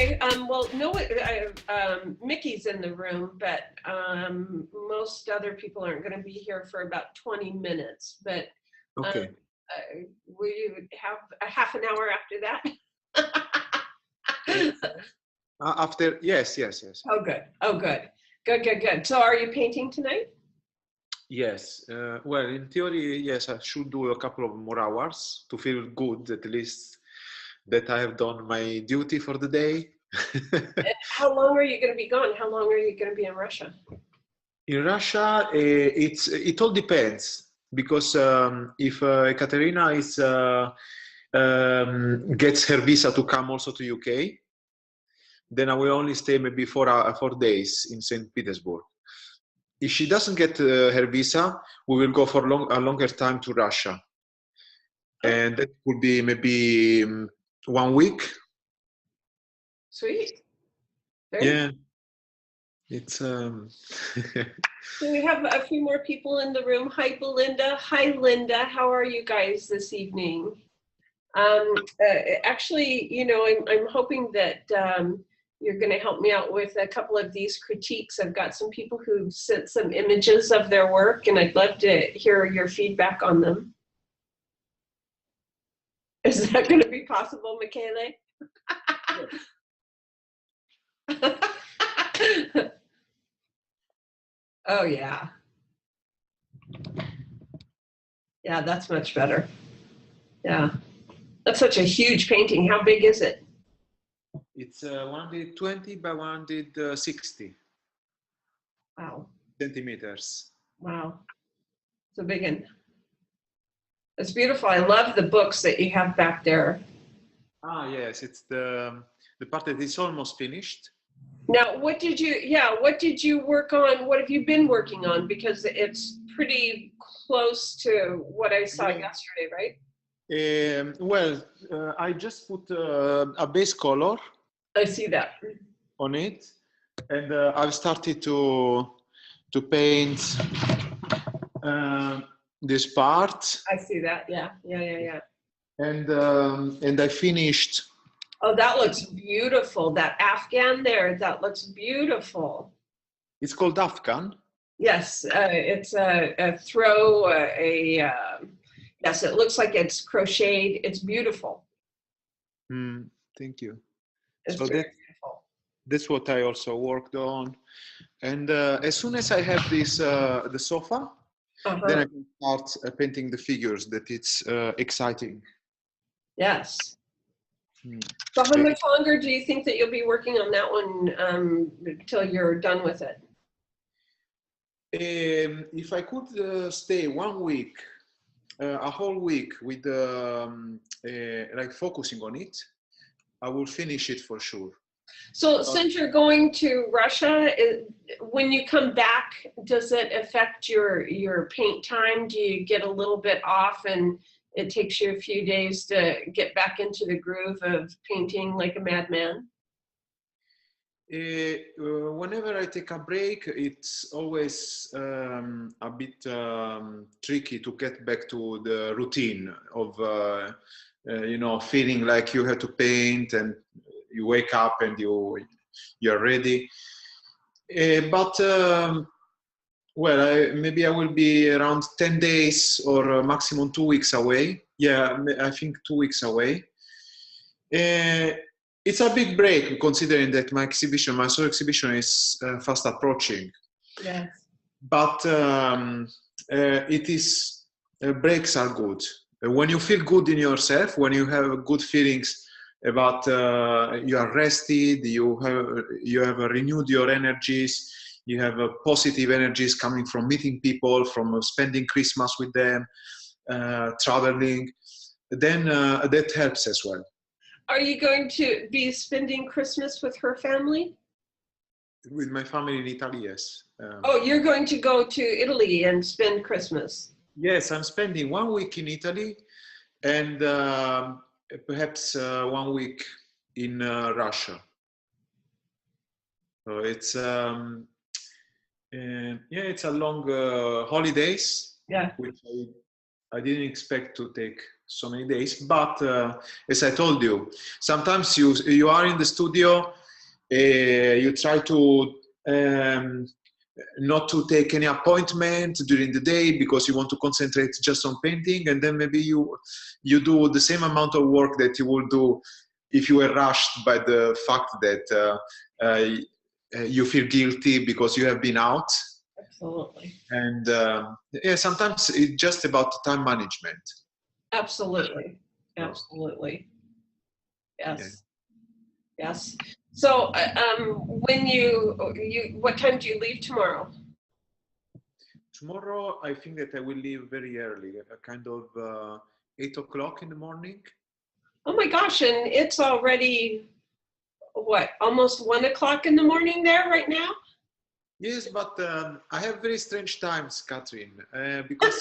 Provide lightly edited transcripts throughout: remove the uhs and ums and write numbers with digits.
Okay, well, no, Mickey's in the room, but most other people aren't going to be here for about 20 minutes. But Okay. we would have a half an hour after that. After, yes. Oh, good. Oh, good. Good. So are you painting tonight? Yes. Well, in theory, yes, I should do a couple of more hours to feel good, at least that I have done my duty for the day. And how long are you going to be gone? How long are you going to be in Russia? In Russia, it all depends, because if Katerina gets her visa to come also to UK, then I will only stay maybe 4 days in St. Petersburg. If she doesn't get her visa, we will go for a longer time to Russia. And that would be maybe 1 week. Sweet. Yeah. It's So we have a few more people in the room. Hi, Belinda. Hi, Linda. How are you guys this evening? Actually, you know, I'm hoping that you're going to help me out with a couple of these critiques. I've got some people who sent some images of their work, and I'd love to hear your feedback on them. Is that going to be possible, Michele? Oh, yeah. Yeah, that's much better. Yeah. That's such a huge painting. How big is it? It's 120 by 160. Wow. Centimeters. Wow. It's a big one. It's beautiful. I love the books that you have back there. Ah, yes. It's the part that is almost finished. Now, what did you work on? What have you been working on? Because it's pretty close to what I saw yesterday, right? I just put a base color. I see that. On it, and I've started to paint this part. I see that. Yeah. And I finished. Oh, that looks beautiful. That Afghan there, that looks beautiful. It's called Afghan? Yes, it's a throw, yes, it looks like it's crocheted. It's beautiful. Thank you. It's so very beautiful. That's what I also worked on. And as soon as I have this, the sofa, then I can start painting the figures. That it's exciting. Yes. So how much longer do you think that you'll be working on that one until you're done with it? If I could stay 1 week, a whole week with like focusing on it, I will finish it for sure. So since you're going to Russia, when you come back, does it affect your paint time? Do you get a little bit off and it takes you a few days to get back into the groove of painting like a madman? Whenever I take a break, it's always a bit tricky to get back to the routine of, you know, feeling like you have to paint and you wake up and you're ready. Well, maybe I will be around 10 days or maximum 2 weeks away. Yeah, I think 2 weeks away. It's a big break considering that my solo exhibition is fast approaching. Yes. But breaks are good. When you feel good in yourself, when you have good feelings about you are rested, you have renewed your energies, you have positive energies coming from meeting people, from spending Christmas with them, traveling, then that helps as well. Are you going to be spending Christmas with her family? With my family in Italy, yes. Oh, you're going to go to Italy and spend Christmas? Yes, I'm spending 1 week in Italy and perhaps 1 week in Russia. So it's it's a long holidays, yeah, which I didn't expect to take so many days. But as I told you, sometimes you are in the studio, you try to not to take any appointment during the day because you want to concentrate just on painting, and then maybe you do the same amount of work that you will do if you were rushed by the fact that you feel guilty because you have been out. Absolutely. And yeah, sometimes it's just about time management. Absolutely. Absolutely. Yes. Yeah. Yes. So when what time do you leave tomorrow? Tomorrow, I think that I will leave very early, kind of 8 o'clock in the morning. Oh my gosh, and it's already, what, almost 1 o'clock in the morning there right now? Yes, but I have very strange times, Kathryn, because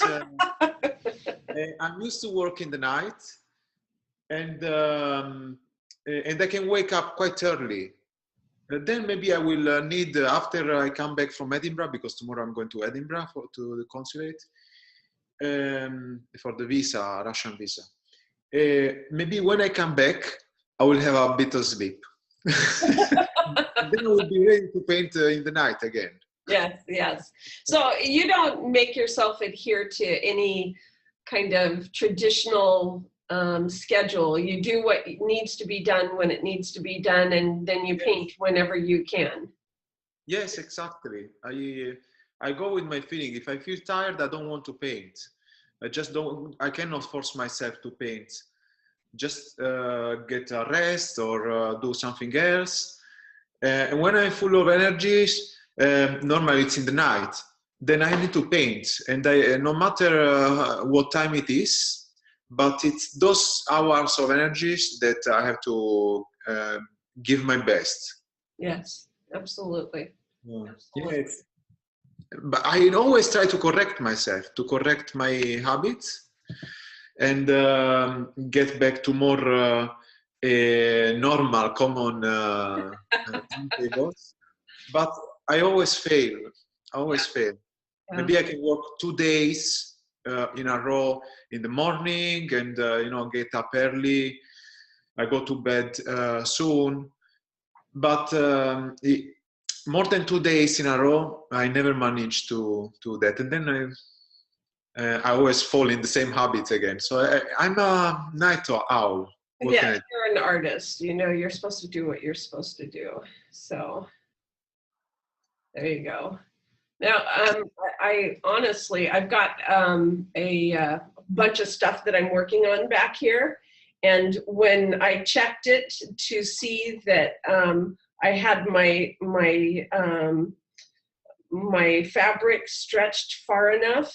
I'm used to work in the night, and I can wake up quite early. Then maybe I will need, after I come back from Edinburgh, because tomorrow I'm going to Edinburgh to the consulate for the visa, Russian visa. Maybe when I come back, I will have a bit of sleep. Then I will be ready to paint in the night again. Yes, yes. So you don't make yourself adhere to any kind of traditional schedule. You do what needs to be done when it needs to be done, and then you paint whenever you can. Yes, exactly. I go with my feeling. If I feel tired, I don't want to paint. I cannot force myself to paint. Just get a rest or do something else. And when I'm full of energies, normally it's in the night, then I need to paint. And no matter what time it is, but it's those hours of energies that I have to give my best. Yes, absolutely. Yeah. Absolutely. Yes. But I always try to correct myself, to correct my habits, and get back to more normal, common timetables. But I always fail. I always fail. Yeah. Maybe I can work 2 days in a row in the morning, and get up early. I go to bed soon. But more than 2 days in a row, I never managed to do that. And then I always fall in the same habits again. So I'm a night owl. Yeah, you're an artist. You're supposed to do what you're supposed to do. So there you go. Now, I honestly, I've got a bunch of stuff that I'm working on back here. And when I checked it to see that I had my fabric stretched far enough,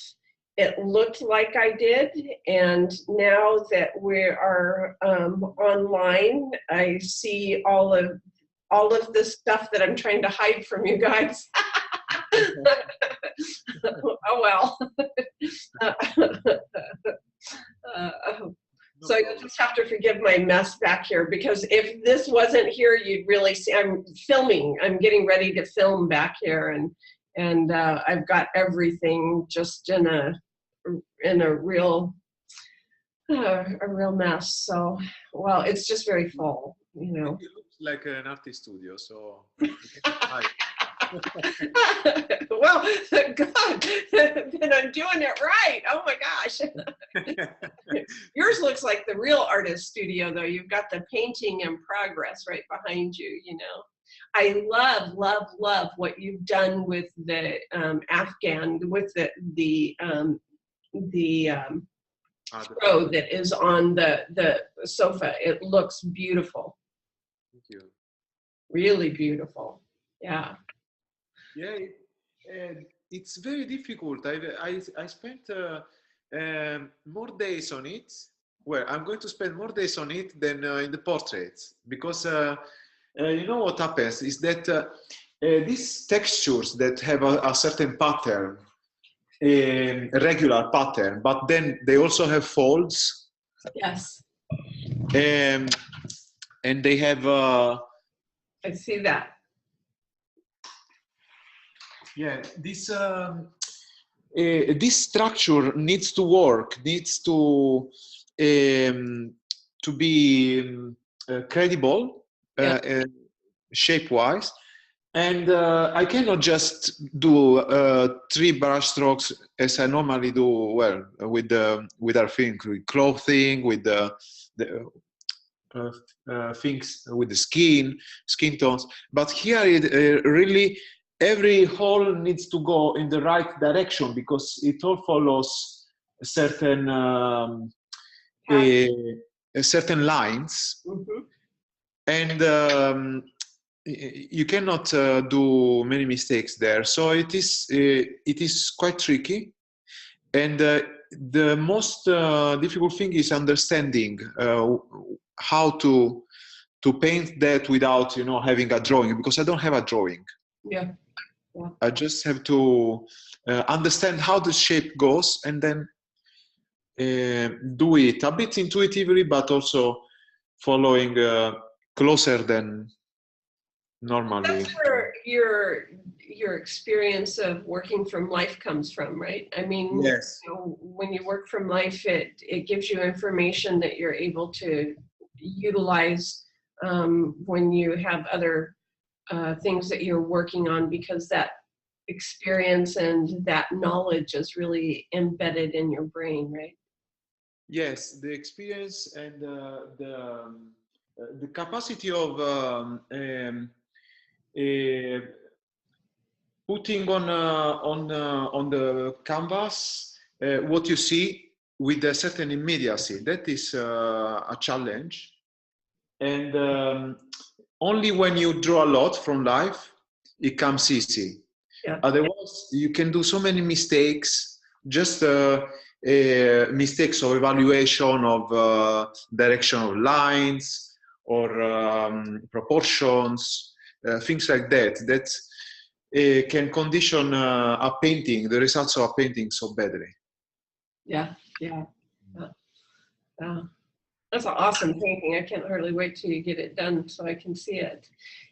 it looked like I did. And now that we are online, I see all of this stuff that I'm trying to hide from you guys. Oh well. So you'll just have to forgive my mess back here, because if this wasn't here, you'd really see I'm filming. I'm getting ready to film back here, and I've got everything just in a real mess. So, well, it's just very full, It looks like an artist studio, so. Well, God, then I'm doing it right. Oh my gosh. Yours looks like the real artist studio, though. You've got the painting in progress right behind you, I love, love, love what you've done with the Afghan, with the throw that is on the sofa. It looks beautiful. Thank you. Really beautiful. Yeah. Yeah, it's very difficult. I spent more days on it. Well, I'm going to spend more days on it than in the portraits, because what happens is that these textures that have a certain pattern, a regular pattern, but then they also have folds. Yes. And they have. I see that. Yeah, this structure needs to work, needs to to be credible, Yeah. shape-wise. And I cannot just do 3 brush strokes as I normally do. Well, with our things, with clothing, with the things, with the skin tones. But here, really, every hole needs to go in the right direction because it all follows certain certain lines, and you cannot do many mistakes there. So it is quite tricky, and the most difficult thing is understanding how to paint that without having a drawing, because I don't have a drawing. Yeah. I just have to understand how the shape goes, and then do it a bit intuitively, but also following closer than normally. That's where your experience of working from life comes from, right? I mean, Yes. When you work from life, it gives you information that you're able to utilize when you have other things that you're working on, because that experience and that knowledge is really embedded in your brain, right? Yes, the experience and the capacity of putting on the canvas what you see with a certain immediacy. That is a challenge, and only when you draw a lot from life it comes easy. Yeah. Otherwise, you can do so many mistakes, just mistakes of evaluation of direction of lines or proportions, things like that, that can condition a painting, the results of a painting, so badly. Yeah. That's an awesome painting. I can't hardly wait till you get it done so I can see it.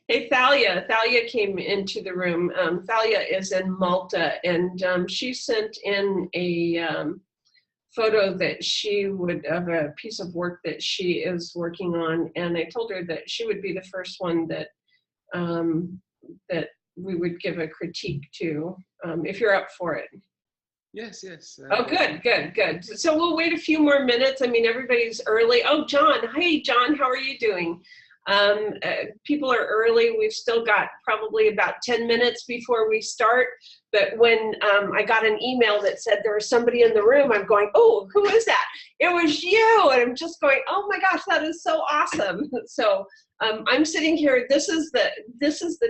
Hey, Thalia. Thalia came into the room. Thalia is in Malta, and she sent in a photo that she would, of a piece of work that she is working on, and I told her that she would be the first one that that we would give a critique to, if you're up for it. Yes, yes. Oh, good. So we'll wait a few more minutes. I mean, everybody's early. Oh, John. Hey, John, how are you doing? People are early. We've still got probably about 10 minutes before we start. But when I got an email that said there was somebody in the room, I'm going, oh, who is that? It was you. And I'm just going, oh my gosh, that is so awesome. So I'm sitting here. This is the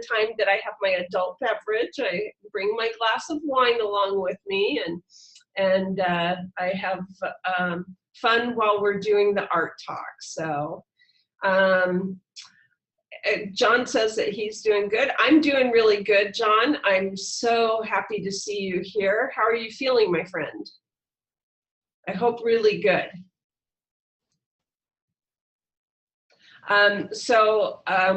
time that I have my adult beverage. I bring my glass of wine along with me, and I have fun while we're doing the art talk. So John says that he's doing good. I'm doing really good, John. I'm so happy to see you here. How are you feeling, my friend? I hope really good.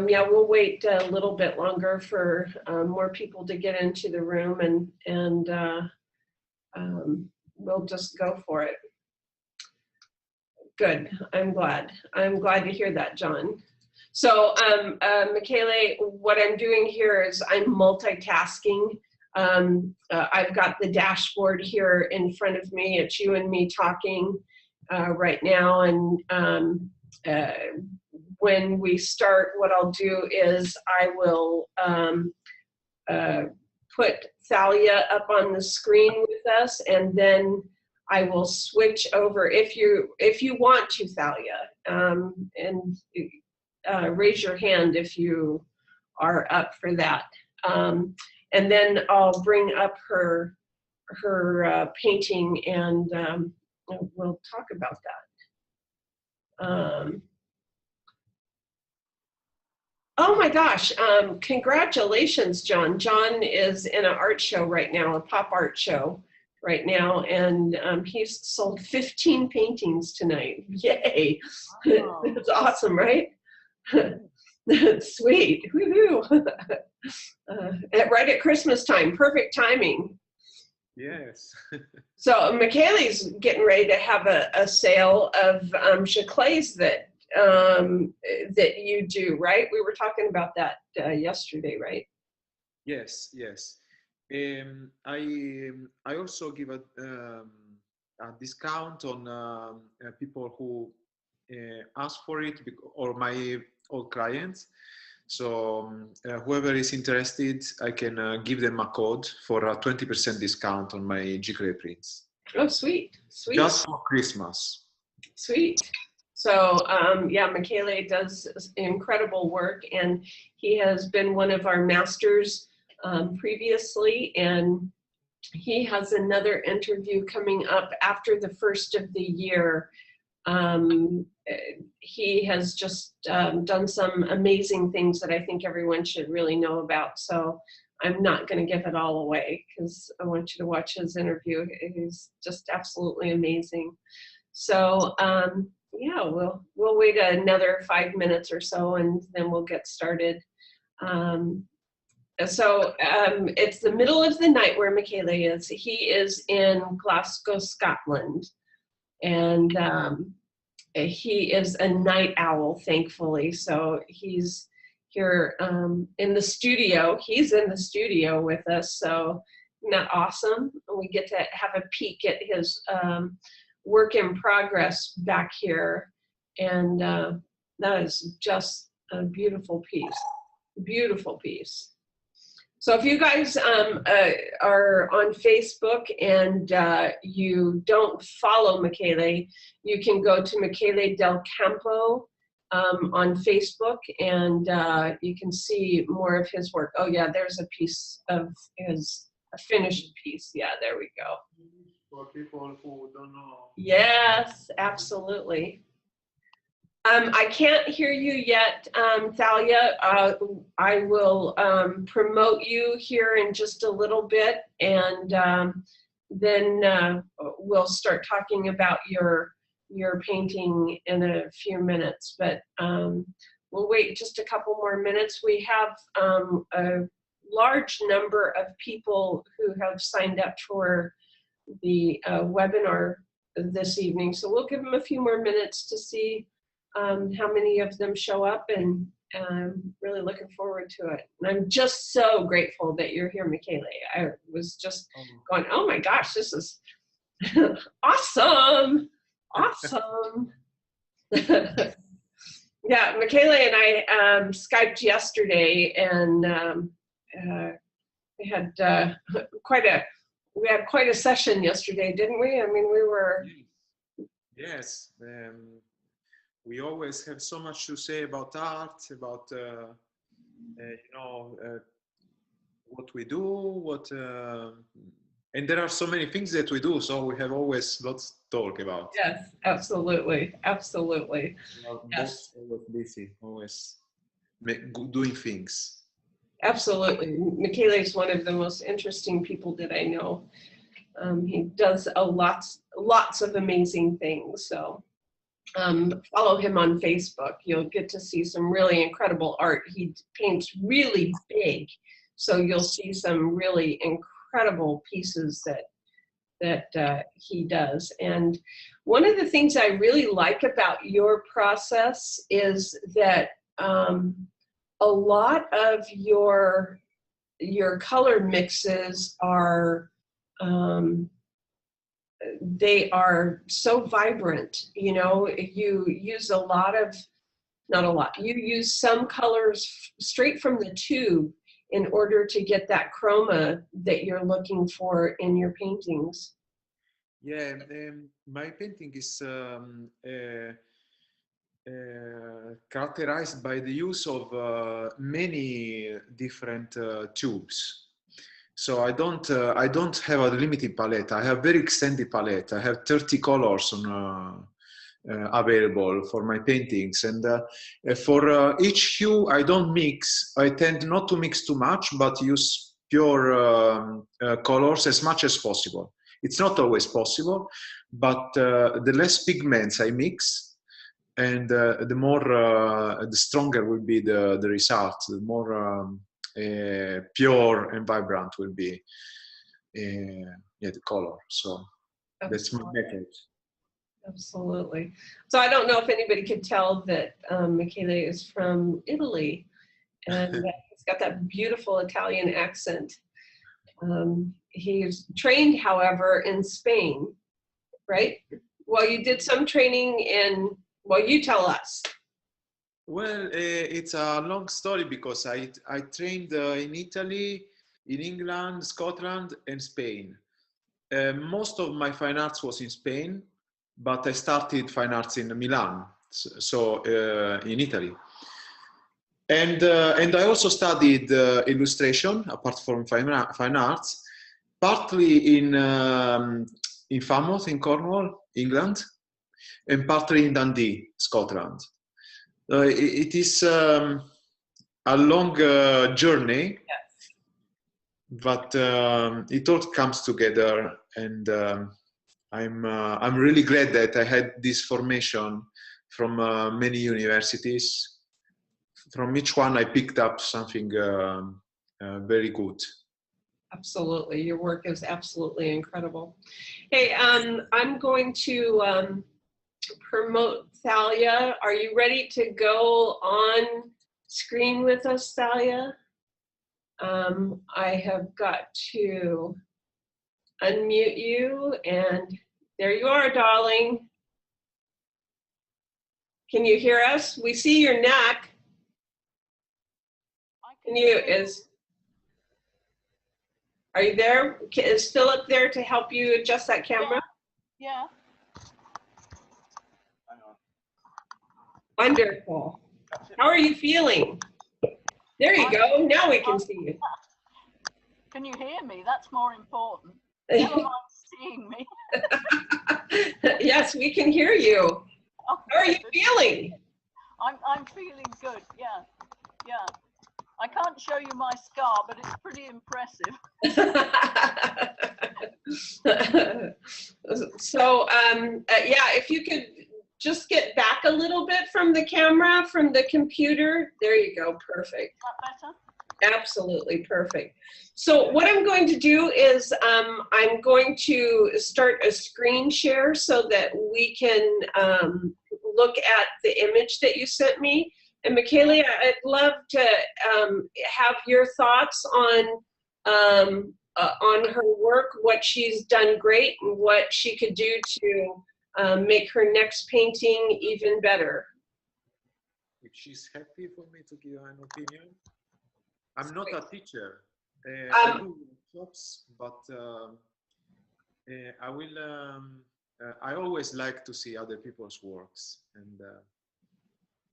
Yeah, we'll wait a little bit longer for more people to get into the room, and we'll just go for it. Good. I'm glad to hear that, John. So, Michele, what I'm doing here is I'm multitasking. I've got the dashboard here in front of me. It's you and me talking right now, and when we start, what I'll do is I will put Thalia up on the screen with us, and then I will switch over if you want to, Thalia, and raise your hand if you are up for that. And then I'll bring up her painting, and we'll talk about that. Oh my gosh, congratulations, John. John is in an art show right now, a pop art show right now, and he's sold 15 paintings tonight. Yay. Wow. It's awesome, right? Sweet. Woohoo. Right at Christmas time, perfect timing. Yes. So Michele's getting ready to have a sale of chiclets that you do, right? We were talking about that yesterday, right? Yes, yes. I also give a discount on people who ask for it, or my old clients. So whoever is interested, I can give them a code for a 20% discount on my Giclée prints. Oh, sweet, sweet. Just for Christmas. Sweet. So yeah, Michele does incredible work, and he has been one of our masters previously, and he has another interview coming up after the first of the year. He has just done some amazing things that I think everyone should really know about. So I'm not going to give it all away because I want you to watch his interview. He's just absolutely amazing. So yeah, we'll wait another 5 minutes or so, and then we'll get started. It's the middle of the night where Michele is. He is in Glasgow, Scotland, and he is a night owl, thankfully. So he's here in the studio. He's in the studio with us. So isn't that awesome? We get to have a peek at his work in progress back here, and that is just a beautiful piece. Beautiful piece. So if you guys are on Facebook and you don't follow Michele, you can go to Michele Del Campo on Facebook, and you can see more of his work. Oh yeah, there's a piece of his, a finished piece. Yeah, there we go. For people who don't know. Yes, absolutely. I can't hear you yet, Thalia. I will promote you here in just a little bit, and then we'll start talking about your painting in a few minutes. But we'll wait just a couple more minutes. We have a large number of people who have signed up for the webinar this evening, so we'll give them a few more minutes to see how many of them show up, and I'm really looking forward to it. And I'm just so grateful that you're here, Michele. I was just going, oh my gosh, this is awesome, awesome. Yeah, Michele and I Skyped yesterday, and we had quite a session yesterday, didn't we? I mean, we were. Yes. We always have so much to say about art, about what we do, and there are so many things that we do. So we have always lots to talk about. Yes, absolutely, absolutely. Yes. Always busy, always doing things. Absolutely, Michele is one of the most interesting people that I know. He does lots of amazing things. So. Follow him on Facebook. You'll get to see some really incredible art. He paints really big, so you'll see some really incredible pieces that he does. And one of the things I really like about your process is that a lot of your color mixes are they are so vibrant. You know, you use you use some colors straight from the tube in order to get that chroma that you're looking for in your paintings. Yeah, my painting is characterized by the use of many different tubes. So I don't have a limited palette. I have very extended palette. I have 30 colors on, available for my paintings, and for each hue I don't mix. I tend not to mix too much, but use pure colors as much as possible. It's not always possible, but the less pigments I mix, and the more, the stronger will be the result. The more pure and vibrant will be. yeah, the color. So that's my method. Absolutely. So I don't know if anybody could tell that Michele is from Italy, and he's got that beautiful Italian accent. He's trained, however, in Spain, right? Well, you did some training in, well, you tell us. Well, it's a long story because I trained in Italy, in England, Scotland, and Spain. Most of my fine arts was in Spain, but I started fine arts in Milan, so in Italy. And I also studied illustration, apart from fine arts, partly in Falmouth, in Cornwall, England, and partly in Dundee, Scotland. It is a long journey, Yes. but it all comes together, and I'm really glad that I had this formation from many universities. From each one, I picked up something very good. Absolutely. Your work is absolutely incredible. Hey, I'm going to promote Thalia. Are you ready to go on screen with us, Thalia? I have got to unmute you, and there you are, darling. Can you hear us? We see your neck. Can you, are you there? Is Philip there to help you adjust that camera? Yeah. Wonderful. How are you feeling? There you go. Now we can see you. Can you hear me? That's more important. Never mind seeing me. Yes, we can hear you. Oh, how are you feeling? I'm feeling good. Yeah. Yeah. I can't show you my scar, but it's pretty impressive. So, yeah, if you could just get back a little bit from the camera, from the computer. There you go. Perfect. Is that better? Absolutely perfect. So what I'm going to do is I'm going to start a screen share so that we can look at the image that you sent me. And Michele, I'd love to have your thoughts on her work, what she's done great, and what she could do to make her next painting even better. If she's happy for me to give an opinion. I'm not a teacher. I do workshops, but I will. I always like to see other people's works, and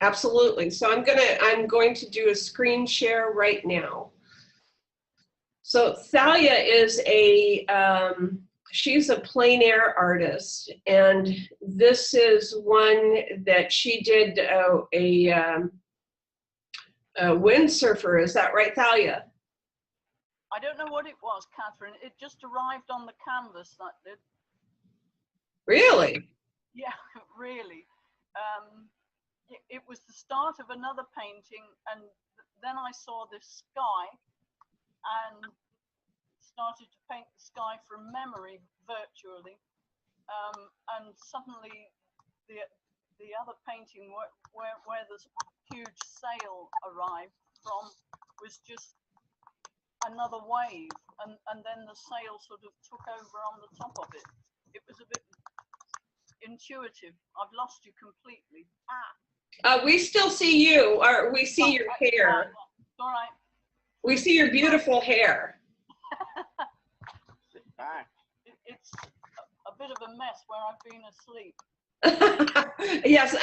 absolutely. So I'm going to do a screen share right now. So Thalia is she's a plein air artist, and this is one that she did a windsurfer. Is that right, Thalia? I don't know what it was, Kathryn. It just arrived on the canvas. That did. Really? Yeah, really. It was the start of another painting, and then I saw this sky and started to paint the sky from memory virtually. And suddenly the other painting where this huge sail arrived from was just another wave, and then the sail sort of took over on the top of it. It was a bit intuitive. I've lost you completely. We still see you, or we see your hair. All right. We see your beautiful hair. It's a bit of a mess where I've been asleep. Yes,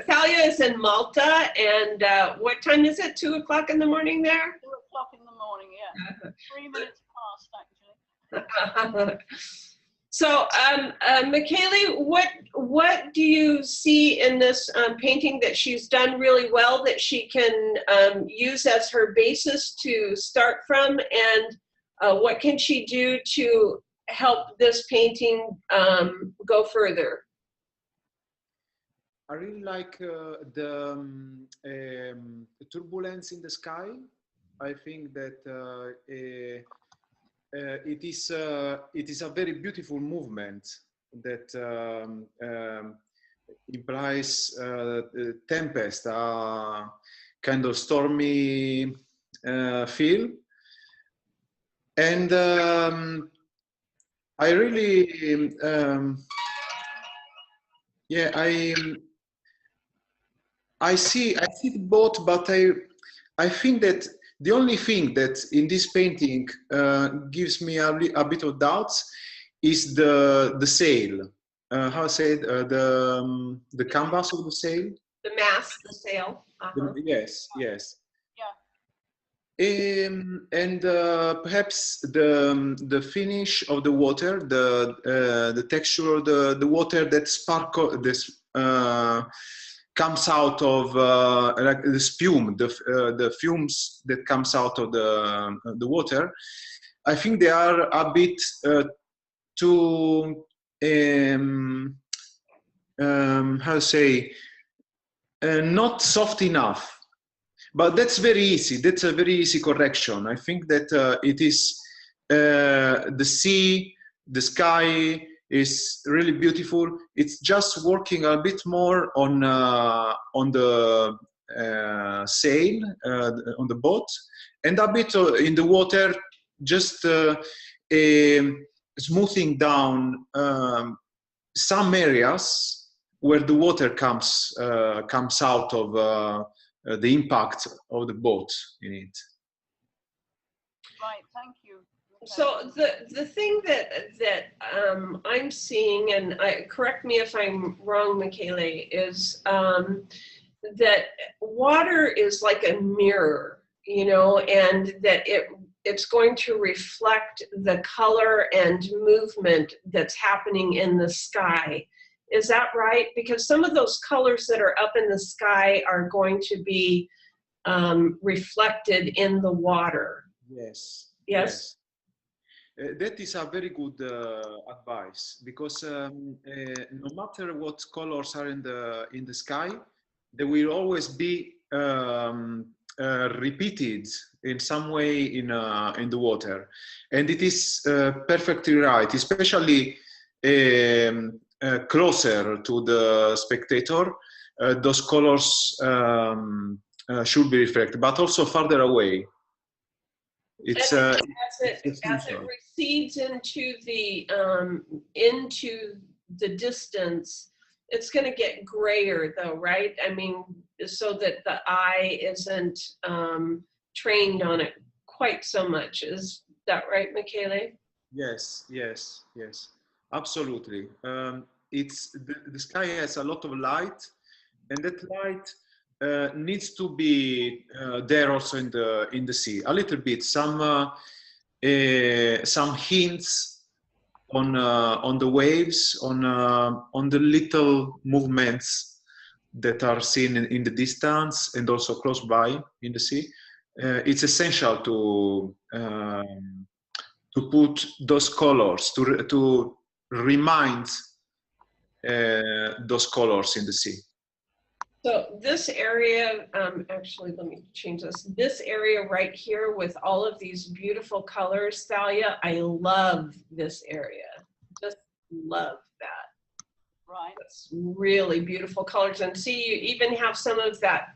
Thalia is in Malta, and what time is it? 2 o'clock in the morning there? 2 o'clock in the morning, yeah. 3 minutes past, actually. So, Michele, what do you see in this painting that she's done really well that she can use as her basis to start from, and what can she do to help this painting go further? I really like the turbulence in the sky. I think that it is a very beautiful movement that implies tempest, kind of stormy feel, and I really yeah, I see both, but I think that the only thing that in this painting gives me a bit of doubts is the sail. How I say it? The canvas of the sail. The mast, the sail. Yes, yes. Yeah. And perhaps the finish of the water, the texture of the water that sparkle, this comes out of like the spume, the fumes that comes out of the water. I think they are a bit too how to say, not soft enough. But that's very easy. That's a very easy correction. I think that it is the sea, the sky is really beautiful. It's just working a bit more on the sail, on the boat, and a bit in the water, just smoothing down some areas where the water comes out of the impact of the boat in it. Right, thank you. Okay. So the thing that I'm seeing, and correct me if I'm wrong, Michele, is that water is like a mirror, you know, and that it's going to reflect the color and movement that's happening in the sky. Is that right? Because some of those colors that are up in the sky are going to be reflected in the water. Yes. Yes. That is a very good advice, because no matter what colors are in the sky, they will always be repeated in some way in the water, and it is perfectly right, especially closer to the spectator. Those colors should be reflected, but also farther away. It's as it recedes into the distance, it's going to get grayer, though, right? I mean, so that the eye isn't trained on it quite so much. Is that right, Michele? Yes, absolutely. It's the sky has a lot of light, and that light needs to be there also in the sea a little bit. Some hints on the waves, on the little movements that are seen in the distance and also close by in the sea. It's essential to put those colors, to remind those colors in the sea. So this area, actually, let me change this. This area right here with all of these beautiful colors, Thalia, I love this area. Just love that. Right. It's really beautiful colors. And see, you even have some of that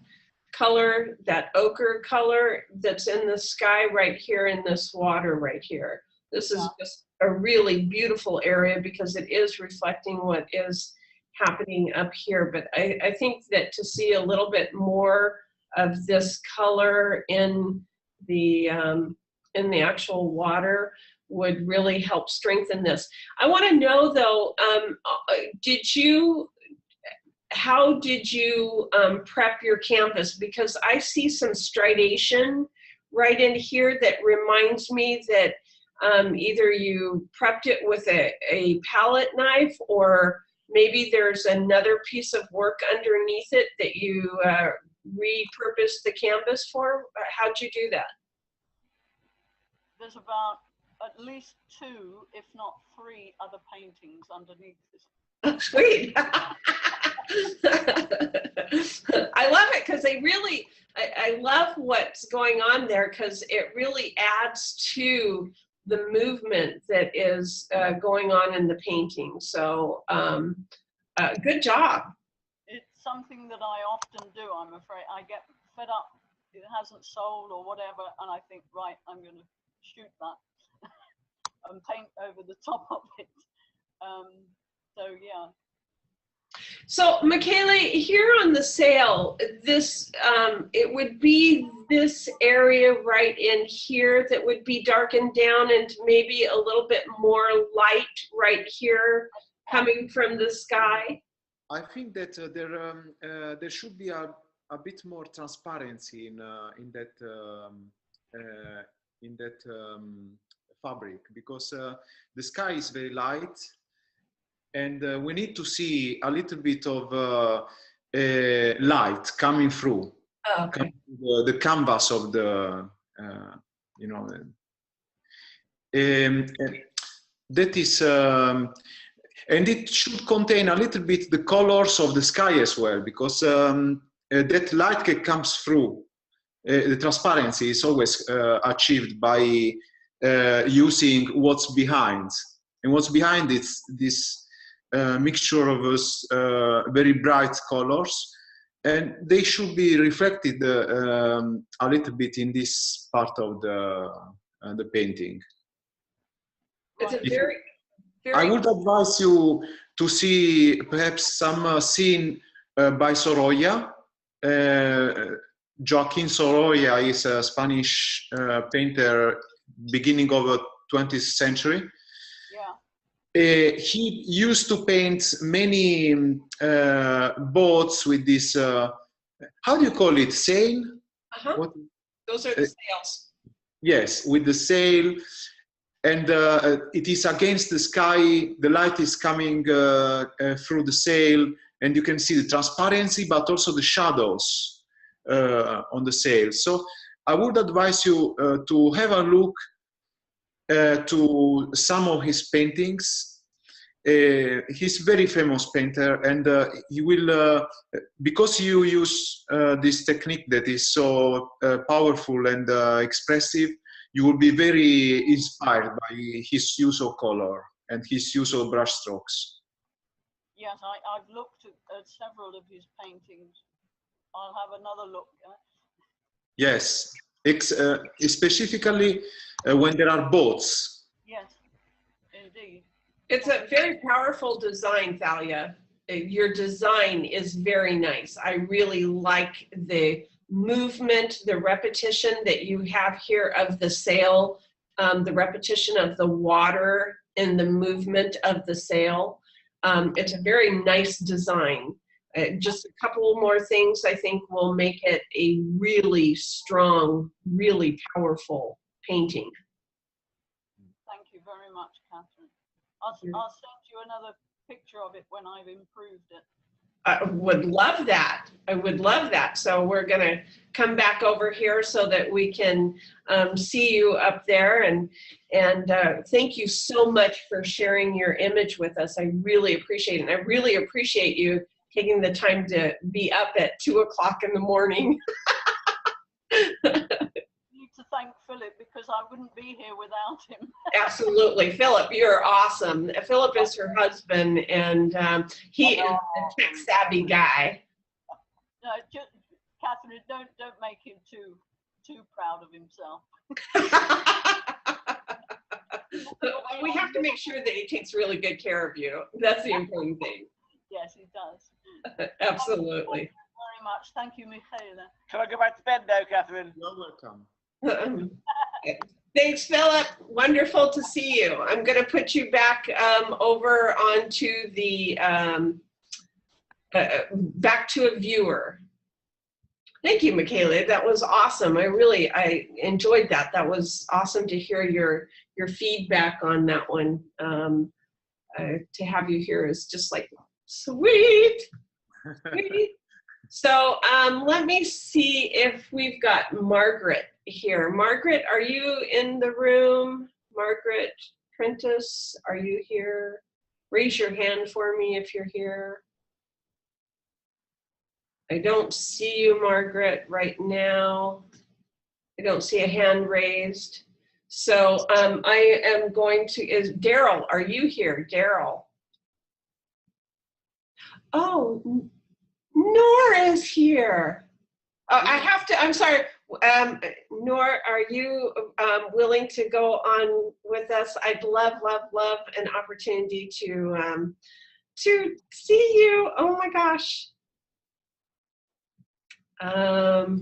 color, that ochre color that's in the sky right here in this water right here. This is just a really beautiful area because it is reflecting what is happening up here. But I think that to see a little bit more of this color in the actual water would really help strengthen this. I want to know though, how did you prep your canvas? Because I see some striation right in here that reminds me that either you prepped it with a palette knife, or maybe there's another piece of work underneath it that you repurposed the canvas for. How'd you do that? There's about at least 2, if not 3 other paintings underneath this. Oh, sweet. I love it because they really, I love what's going on there because it really adds to the movement that is going on in the painting. So good job. It's something that I often do, I'm afraid. I get fed up, it hasn't sold or whatever, and I think, right, I'm going to shoot that and paint over the top of it. So yeah. So Michaela, here on the sail, this it would be this area right in here that would be darkened down, and maybe a little bit more light right here coming from the sky. I think that there should be a bit more transparency in that fabric, because the sky is very light, and we need to see a little bit of light coming through. Oh, okay. The canvas of the you know, that is and it should contain a little bit the colors of the sky as well, because that light that comes through, the transparency is always achieved by using what's behind. And what's behind is this mixture of very bright colors, and they should be reflected a little bit in this part of the painting. It's a very I would advise you to see perhaps some scene by Sorolla. Joaquin Sorolla is a Spanish painter beginning of the 20th century. Yeah. He used to paint many boats with this, how do you call it, sail? What? Those are the sails. Yes, with the sail. And it is against the sky, the light is coming through the sail, and you can see the transparency, but also the shadows on the sail. So I would advise you to have a look to some of his paintings. He's a very famous painter, and he will, because you use this technique that is so powerful and expressive, you will be very inspired by his use of color and his use of brush strokes. Yes, I've looked at several of his paintings. I'll have another look. Yes, specifically when there are boats. Yes, indeed. It's a very powerful design, Thalia. Your design is very nice. I really like the movement, the repetition that you have here of the sail, the repetition of the water in the movement of the sail. It's a very nice design. Just a couple more things I think will make it a really strong, really powerful painting. Thank you very much, Kathryn. I'll send you another picture of it when I've improved it. I would love that. I would love that. So we're going to come back over here so that we can see you up there. And thank you so much for sharing your image with us. I really appreciate it. And I really appreciate you taking the time to be up at 2 o'clock in the morning. To thank Philip, because I wouldn't be here without him. Absolutely. Philip, you're awesome. Philip is her husband, and he is a tech savvy guy. No, just, Kathryn, don't make him too proud of himself. We have to make sure that he takes really good care of you. That's the important thing. Yes, he does. Absolutely. Thank you very much. Thank you, Michaela. Can I go back to bed now, Kathryn? You're welcome. Thanks, Philip. Wonderful to see you. I'm going to put you back over onto the back to a viewer. Thank you, Michaela. That was awesome. I enjoyed that. That was awesome to hear your feedback on that one. To have you here is just like sweet. Sweet. So let me see if we've got Margaret here. Margaret, are you in the room? Margaret Prentice, are you here? Raise your hand for me if you're here. I don't see you, Margaret, right now. I don't see a hand raised. So I am going to, is Daryl, are you here? Daryl. Oh, Nora's here. I have to, I'm sorry. Nora, are you willing to go on with us? I'd love, love, love an opportunity to see you. Oh my gosh. Oh,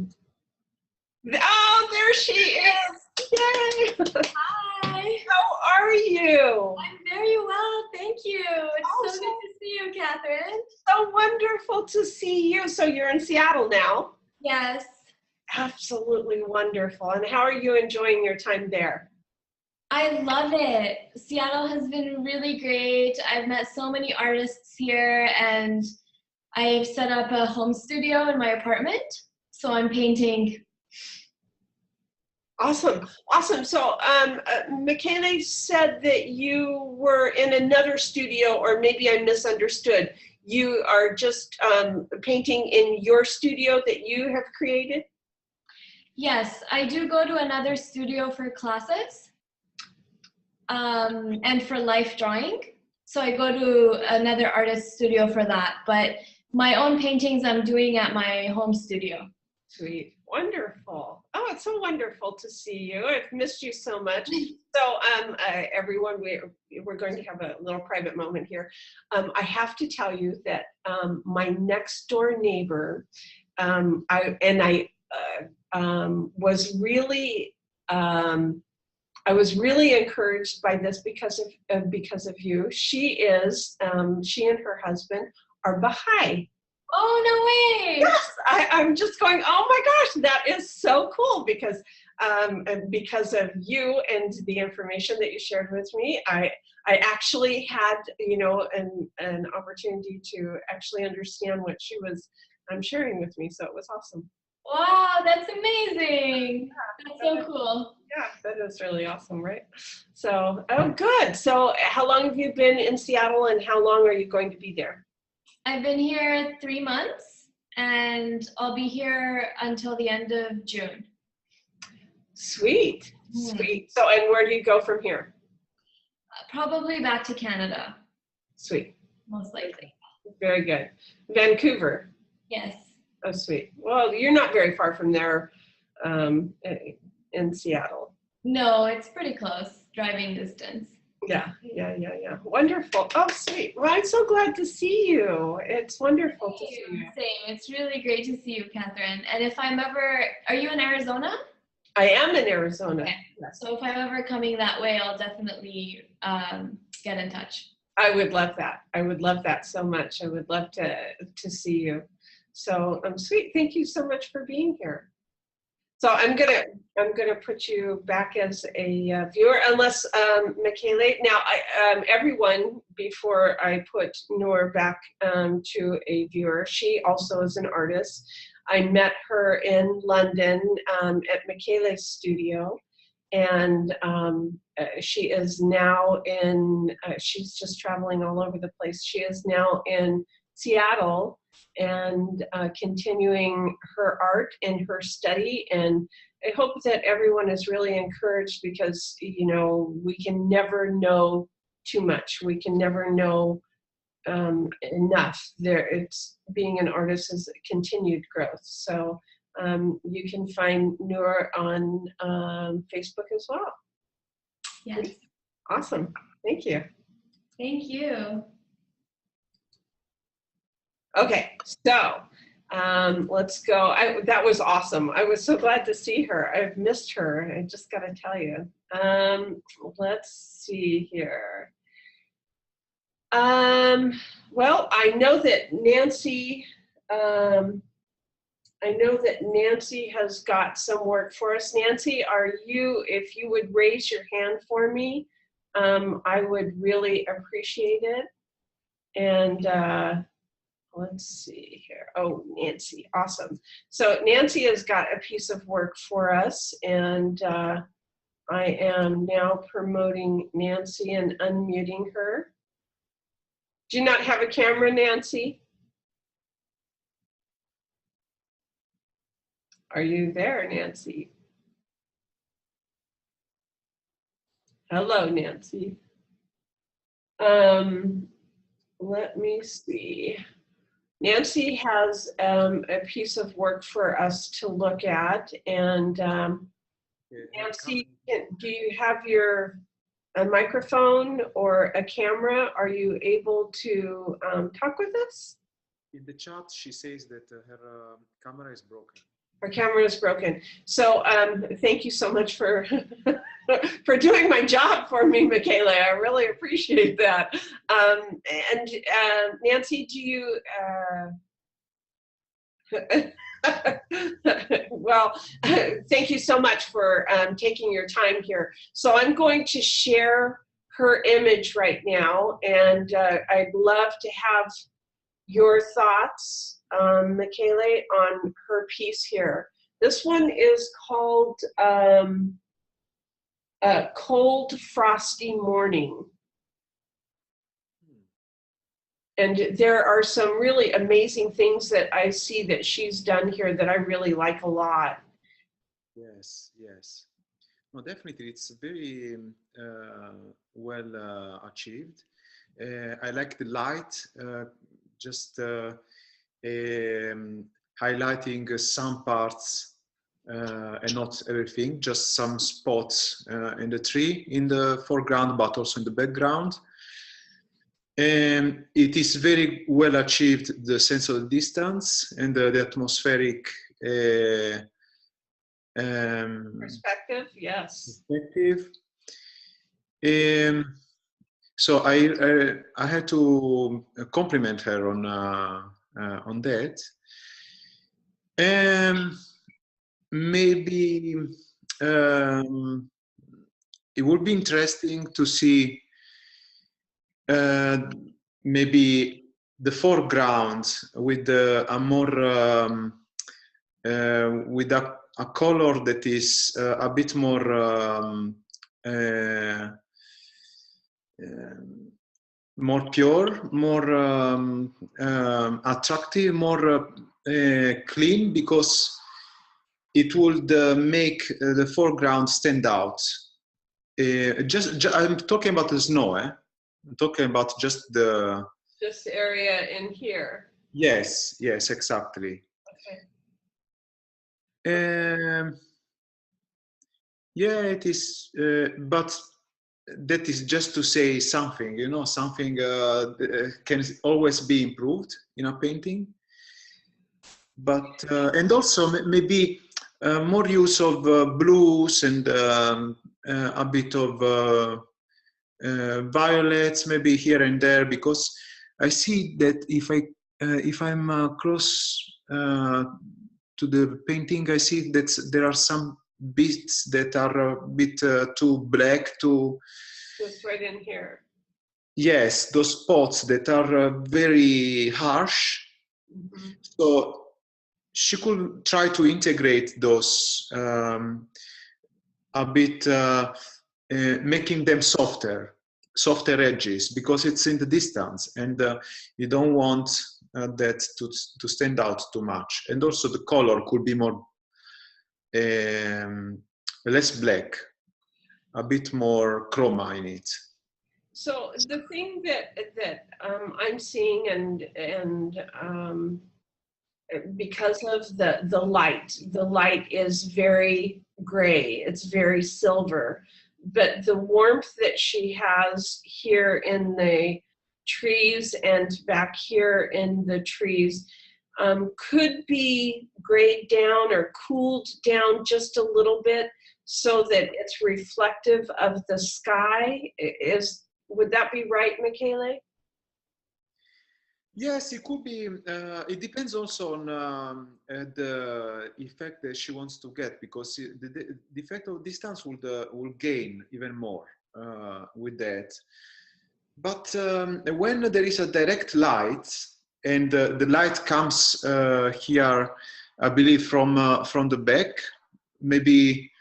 there she is. Yay. Hi. How are you? I'm very well, thank you. It's Oh, so good to see you, Kathryn. So wonderful to see you. So you're in Seattle now? Yes. Absolutely wonderful. And how are you enjoying your time there? I love it. Seattle has been really great. I've met so many artists here, and I've set up a home studio in my apartment. So I'm painting. Awesome, awesome. So Michele said that you were in another studio, or maybe I misunderstood. You are just painting in your studio that you have created? Yes, I do go to another studio for classes and for life drawing. So I go to another artist studio for that. But my own paintings I'm doing at my home studio. Sweet, wonderful. Oh, it's so wonderful to see you. I've missed you so much. So everyone, we're going to have a little private moment here. I have to tell you that my next door neighbor, I was really encouraged by this because of you. She and her husband are Baha'i. Oh, no way! Yes, I'm just going, oh my gosh, that is so cool because of you and the information that you shared with me, I actually had, an opportunity to actually understand what she was sharing with me. So it was awesome. Wow, that's amazing. That's so cool. Yeah, that is really awesome, right? So, oh, good. So how long have you been in Seattle and how long are you going to be there? I've been here 3 months and I'll be here until the end of June. Sweet, sweet. So, and where do you go from here? Probably back to Canada. Sweet. Most likely. Very good. Vancouver. Yes. Oh, sweet. Well, you're not very far from there in Seattle. No, it's pretty close, driving distance. Yeah. Wonderful. Oh, sweet. Well, I'm so glad to see you. It's wonderful to see you. Same. It's really great to see you, Kathryn. And if I'm ever, are you in Arizona? I am in Arizona. Okay. Yes. So if I'm ever coming that way, I'll definitely get in touch. I would love that. I would love that so much. I would love to see you. So sweet. Thank you so much for being here. So I'm gonna put you back as a viewer, unless Michele. Now, everyone, before I put Noor back to a viewer, she also is an artist. I met her in London at Michele's studio, and she is now in. She's just traveling all over the place. She is now in Seattle and continuing her art and her study. And I hope that everyone is really encouraged because, we can never know too much. We can never know enough. It's being an artist is continued growth. So you can find Noor on Facebook as well. Yes. Awesome. Thank you. Thank you. Okay, so let's go. That was awesome. I was so glad to see her. I've missed her. I just got to tell you. Let's see here. Well, I know that Nancy. Has got some work for us. Nancy, if you would raise your hand for me, I would really appreciate it. And let's see here. Oh, Nancy, awesome. So Nancy has got a piece of work for us, and I am now promoting Nancy and unmuting her. Do you not have a camera, Nancy? Are you there, Nancy? Hello, Nancy. Let me see. Nancy has a piece of work for us to look at, and Nancy, do you have a microphone or a camera? Are you able to talk with us? In the chat, she says that her camera is broken. Her camera is broken. So thank you so much for for doing my job for me, Michaela. I really appreciate that. And Nancy, do you? Well, thank you so much for taking your time here. So I'm going to share her image right now, and I'd love to have your thoughts, Michaela, on her piece here. This one is called A Cold, Frosty Morning. And there are some really amazing things that I see that she's done here that I really like a lot. Yes, yes. No, definitely, it's very well achieved. I like the light, just highlighting some parts and not everything, just some spots in the tree in the foreground, but also in the background. And it is very well achieved, the sense of distance and the atmospheric Perspective, yes. perspective. So I had to compliment her on that. Maybe it would be interesting to see maybe the foreground with a more with a color that is a bit more pure, more attractive, more clean, because it would make the foreground stand out. I'm talking about the snow, I'm talking about just this area in here. Yes, yes, exactly. Okay. Yeah, it is, but that is just to say something, you know, something can always be improved in a painting. But and also maybe more use of blues and a bit of violets, maybe here and there, because I see that if I'm close to the painting, I see that there are some bits that are a bit too black, too. Just right in here. Yes, those spots that are very harsh. Mm-hmm. So she could try to integrate those a bit, making them softer edges, because it's in the distance, and you don't want that to stand out too much. And also the color could be more less black, a bit more chroma in it. So the thing that I'm seeing, and because of the light is very gray, it's very silver, but the warmth that she has here in the trees and back here in the trees could be grayed down or cooled down just a little bit so that it's reflective of the sky. Would that be right, Michaela? Yes, it could be. It depends also on the effect that she wants to get, because the effect of distance will gain even more with that. But when there is a direct light, and the light comes here, I believe from the back, maybe.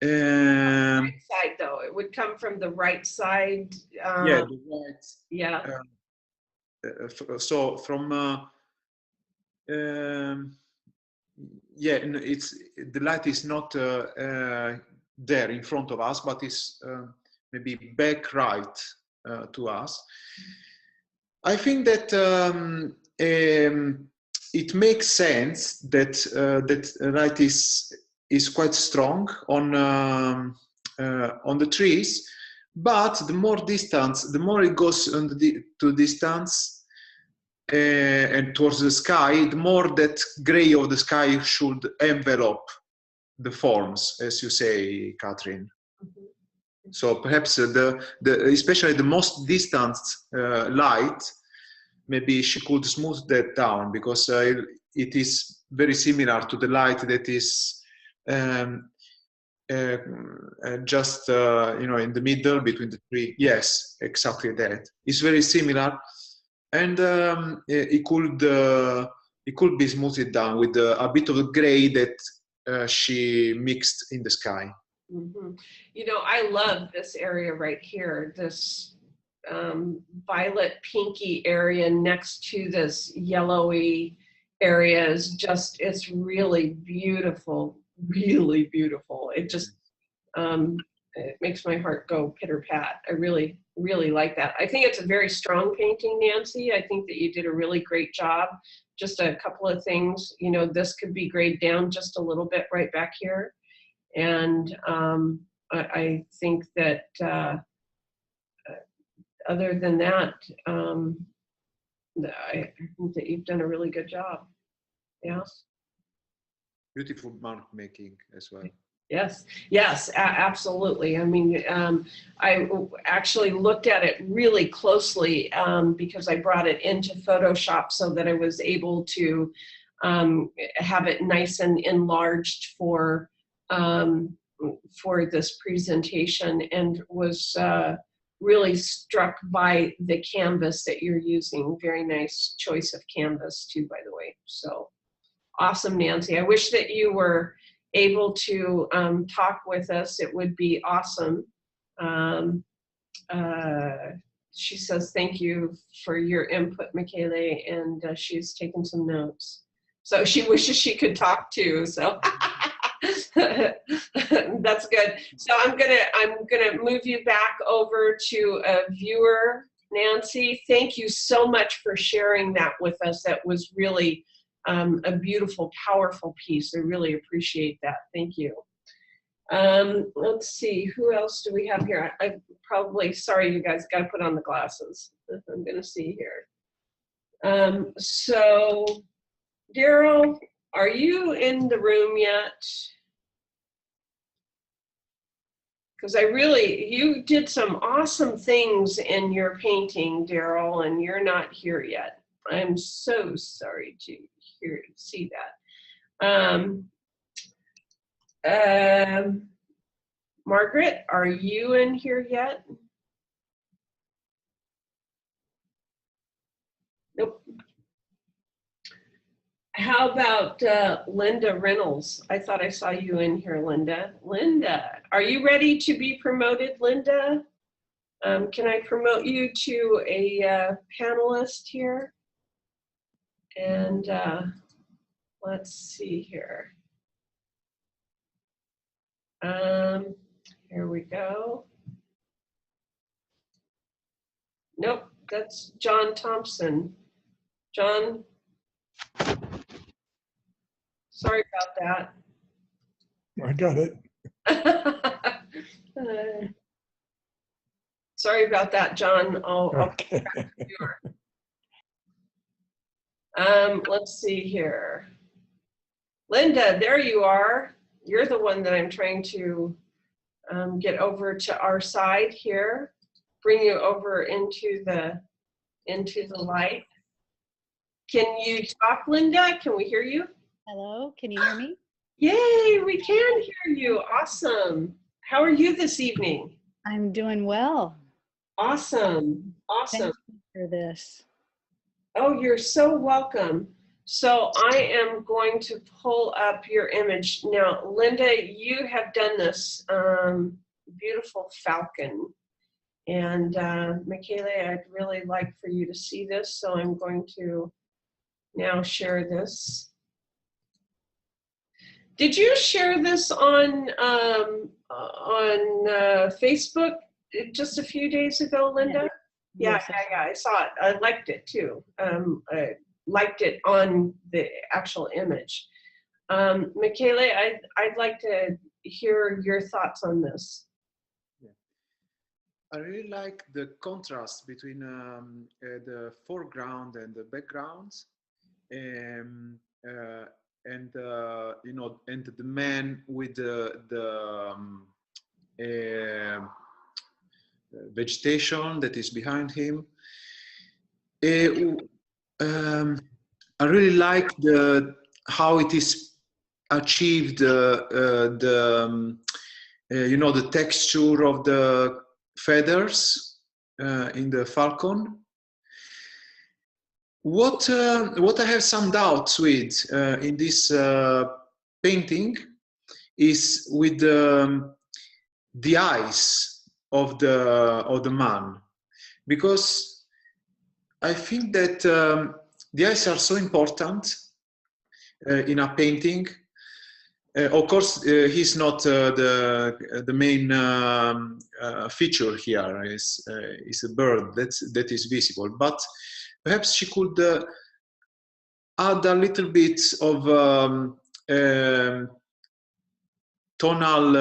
Right side, though, it would come from the right side. Yeah, the right. Yeah. So from yeah, it's the light is not there in front of us, but is maybe back right to us. I think that it makes sense that that light is quite strong on the trees, but the more distance, the more it goes on to distance and towards the sky, the more that gray of the sky should envelop the forms, as you say, Kathryn. So perhaps especially the most distant light, maybe she could smooth that down, because it is very similar to the light that is just in the middle between the three. Yes, exactly that. It's very similar, and it could be smoothed down with a bit of the gray that she mixed in the sky. Mm-hmm. You know, I love this area right here, this violet pinky area next to this yellowy area is just, it's really beautiful, really beautiful. It just, it makes my heart go pitter pat. I really, really like that. I think it's a very strong painting, Nancy. I think that you did a really great job. Just a couple of things, you know, this could be grayed down just a little bit right back here. And I think that other than that, I think that you've done a really good job. Yeah. Beautiful mark making as well. Yes, yes, absolutely. I mean, I actually looked at it really closely because I brought it into Photoshop so that I was able to have it nice and enlarged for this presentation, and was really struck by the canvas that you're using. Very nice choice of canvas too, by the way. So awesome, Nancy. I wish that you were able to talk with us. It would be awesome. She says, thank you for your input, Michele, and she's taken some notes. So she wishes she could talk too, so. That's good. So I'm gonna move you back over to a viewer, Nancy. Thank you so much for sharing that with us. That was really a beautiful, powerful piece. I really appreciate that. Thank you. Let's see, who else do we have here? I probably, sorry you guys, got to put on the glasses. I'm gonna see here. So Daryl, are you in the room yet? Because you did some awesome things in your painting, Daryl, and you're not here yet. I'm so sorry to see that. Margaret, are you in here yet? Nope. How about Linda Reynolds? I thought I saw you in here, Linda. Linda, are you ready to be promoted, Linda? Can I promote you to a panelist here? And let's see here. Here we go. Nope, that's John Thompson. John, sorry about that. I got it. Sorry about that, John. I'll Okay. come back to you. Let's see here. Linda, there you are. You're the one that I'm trying to get over to our side here. Bring you over into the light. Can you talk, Linda? Can we hear you? Hello, can you hear me? Yay, we can hear you. Awesome. How are you this evening? I'm doing well. Awesome. Awesome. Thank you for this. Oh, you're so welcome. So I am going to pull up your image. Now, Linda, you have done this beautiful falcon. And Michele, I'd really like for you to see this. So I'm going to now share this. Did you share this on Facebook, just a few days ago, Linda? Yeah, Yes, I saw it. I liked it too. I liked it on the actual image. Michele, I'd like to hear your thoughts on this. I really like the contrast between the foreground and the background, uh, and you know, and the man with the vegetation that is behind him. Uh, um, I really like how it is achieved, you know, the texture of the feathers in the falcon. What I have some doubts with in this painting is with the eyes of the man, because I think that the eyes are so important in a painting. Of course, he's not the main feature here. Is a bird that is visible, but perhaps she could add a little bit of tonal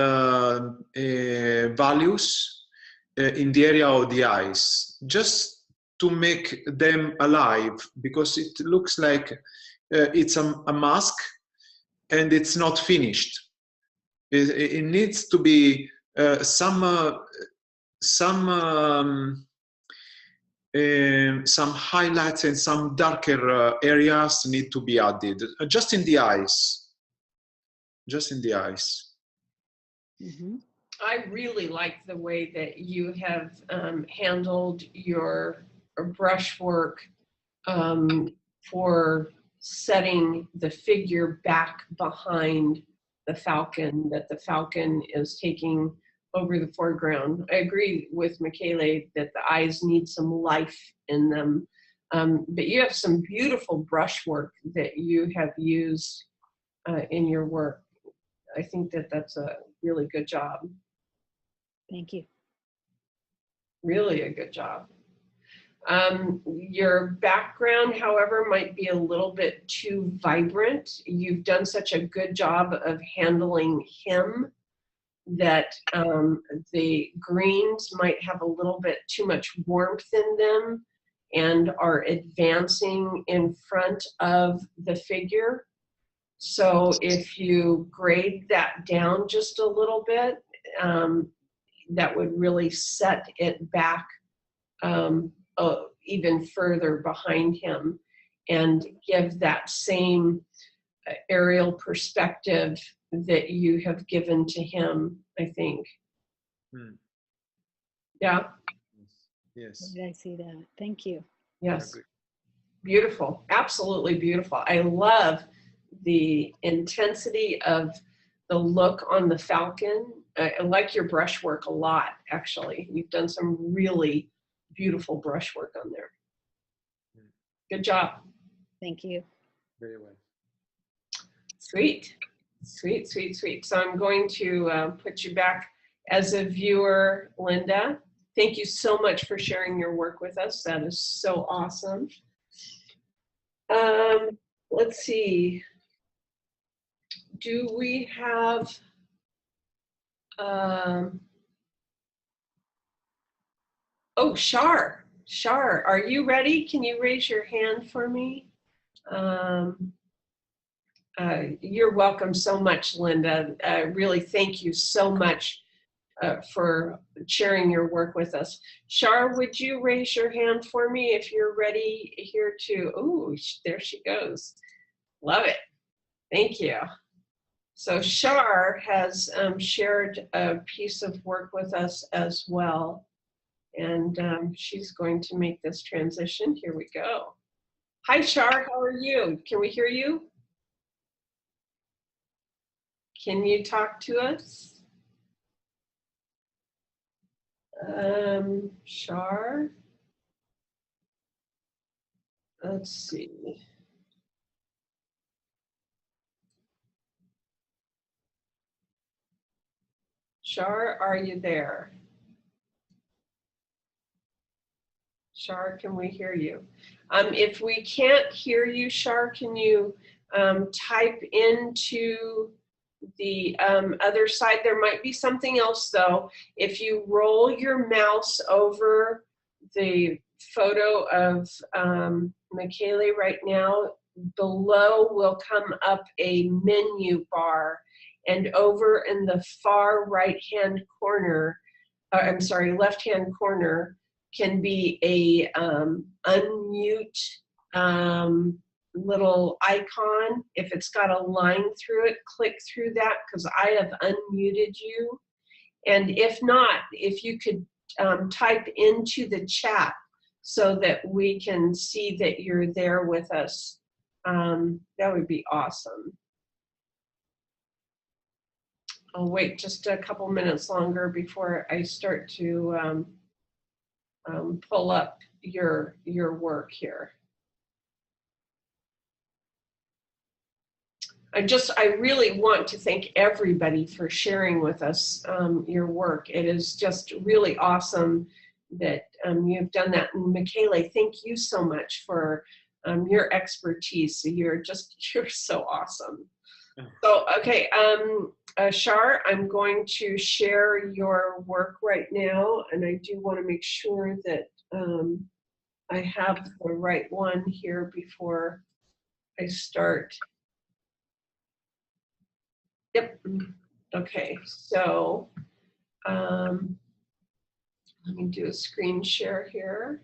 values in the area of the eyes, just to make them alive, because it looks like it's a mask and it's not finished. It needs to be some highlights and some darker areas need to be added, just in the eyes. Just in the eyes. Mm-hmm. I really like the way that you have handled your brushwork for setting the figure back behind the falcon, that the falcon is taking over the foreground. I agree with Michele that the eyes need some life in them, but you have some beautiful brushwork that you have used in your work. I think that that's a really good job. Thank you. Really a good job. Your background, however, might be a little bit too vibrant. You've done such a good job of handling him that the greens might have a little bit too much warmth in them and are advancing in front of the figure. So if you grade that down just a little bit, that would really set it back even further behind him and give that same aerial perspective that you have given to him, I think. Yeah. Yes. Did I see that? Thank you. Yes. Beautiful. Absolutely beautiful. I love the intensity of the look on the falcon. I like your brushwork a lot, actually. You've done some really beautiful brushwork on there. Good job. Thank you. Very well. Sweet, sweet, sweet, sweet. So I'm going to put you back as a viewer, Linda. Thank you so much for sharing your work with us. That is so awesome. Let's see. Do we have oh, Shar. Shar, are you ready? Can you raise your hand for me? You're welcome so much, Linda. Really, thank you so much for sharing your work with us. Shar, would you raise your hand for me if you're ready here to, oh, there she goes. Love it. Thank you. So Shar has shared a piece of work with us as well. And she's going to make this transition. Here we go. Hi, Shar, how are you? Can we hear you? Can you talk to us? Shar? Let's see. Shar, are you there? Shar, can we hear you? If we can't hear you, Shar, can you type into the other side? There might be something else though. If you roll your mouse over the photo of Michele right now, below will come up a menu bar, and over in the far right-hand corner, I'm sorry, left-hand corner, can be a unmute little icon. If it's got a line through it, click through that, because I have unmuted you. And if not, if you could type into the chat so that we can see that you're there with us, that would be awesome. I'll wait just a couple minutes longer before I start to pull up your work here. I really want to thank everybody for sharing with us your work. It is just really awesome that you've done that. And Michele, thank you so much for your expertise. You're so awesome. So, okay, Shar, I'm going to share your work right now, and I do want to make sure that I have the right one here before I start. Yep. Okay, so let me do a screen share here.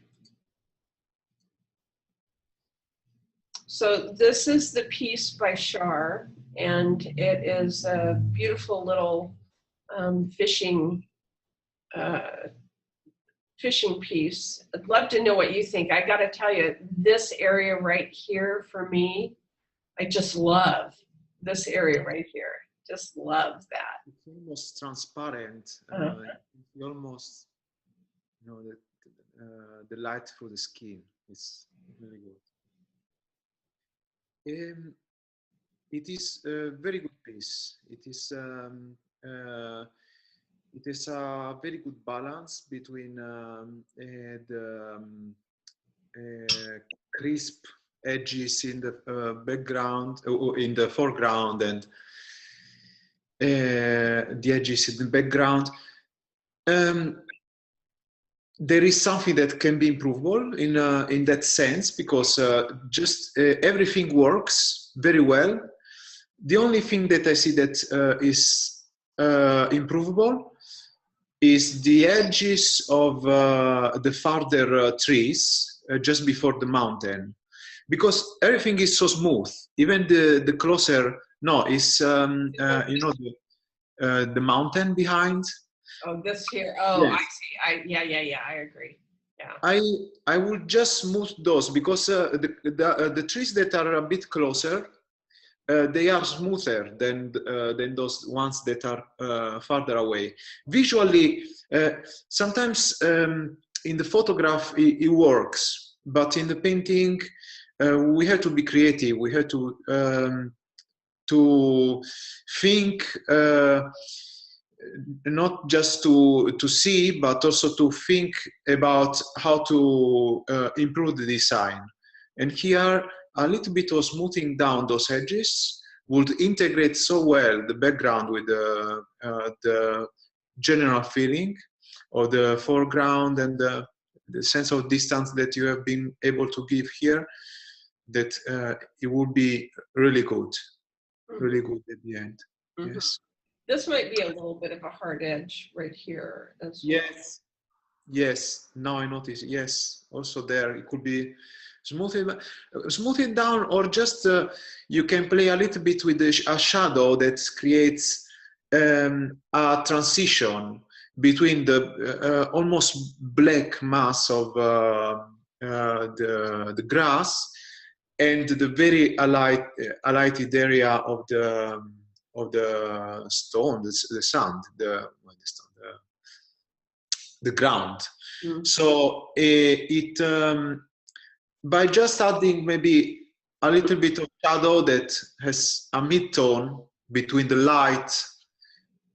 So this is the piece by Shar, and it is a beautiful little fishing piece. I'd love to know what you think. I got to tell you, this area right here for me, I just love this area right here. Just love that. It's almost transparent. It's almost, you know, the light through the skin. It's really good. It is a very good piece. It is a very good balance between the crisp edges in the background, or in the foreground, and the edges in the background. There is something that can be improvable in that sense, because just everything works very well. The only thing that I see that is improvable is the edges of the farther trees just before the mountain, because everything is so smooth. Even the closer, no, it's you know, the mountain behind. Oh, this here. Oh, Yes. I see. Yeah. I agree. Yeah. I would just smooth those, because the trees that are a bit closer, they are smoother than those ones that are farther away. Visually, sometimes in the photograph it works, but in the painting we have to be creative. We have to think, not just to see, but also to think about how to improve the design. And here, a little bit of smoothing down those edges would integrate so well the background with the general feeling of the foreground, and the sense of distance that you have been able to give here, that it would be really good at the end. Mm-hmm. Yes. This might be a little bit of a hard edge right here as well. Yes, now I notice. Yes, also there it could be smoothing down, or just you can play a little bit with a shadow that creates a transition between the almost black mass of the grass and the very alighted area of the stone, the sand, the ground. Mm-hmm. So it by just adding maybe a little bit of shadow that has a mid-tone between the light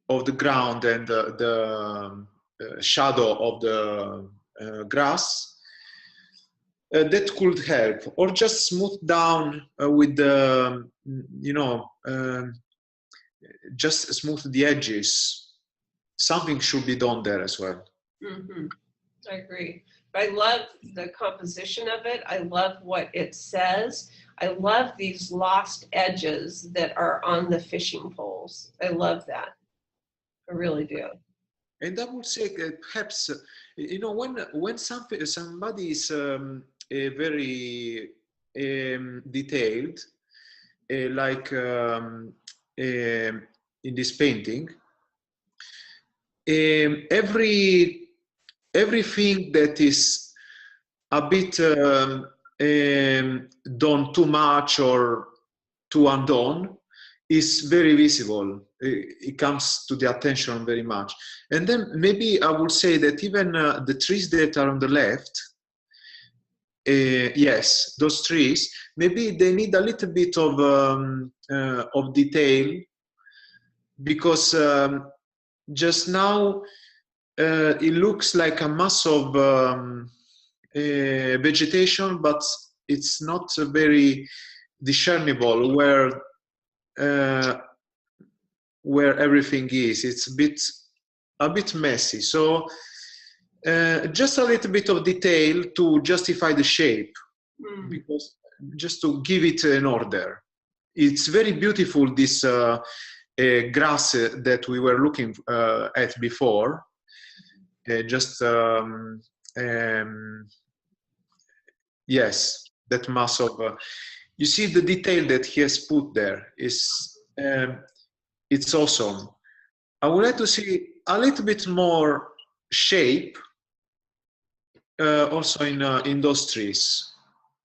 of the ground and the shadow of the grass, that could help, or just smooth down with the, you know, just smooth the edges. Something should be done there as well. Mm-hmm. I agree. I love the composition of it. I love what it says. I love these lost edges that are on the fishing poles. I love that. I really do. And I would say perhaps, you know, when somebody is very detailed, like in this painting, everything that is a bit done too much or too undone is very visible. It comes to the attention very much. And then maybe I would say that even the trees that are on the left, yes, those trees, maybe they need a little bit of detail, because just now it looks like a mass of vegetation, but it's not very discernible where everything is. It's a bit messy. So just a little bit of detail to justify the shape, because just to give it an order. It's very beautiful, this grass that we were looking at before. Yes, that mass of you see the detail that he has put there is it's awesome. I would like to see a little bit more shape also in those trees.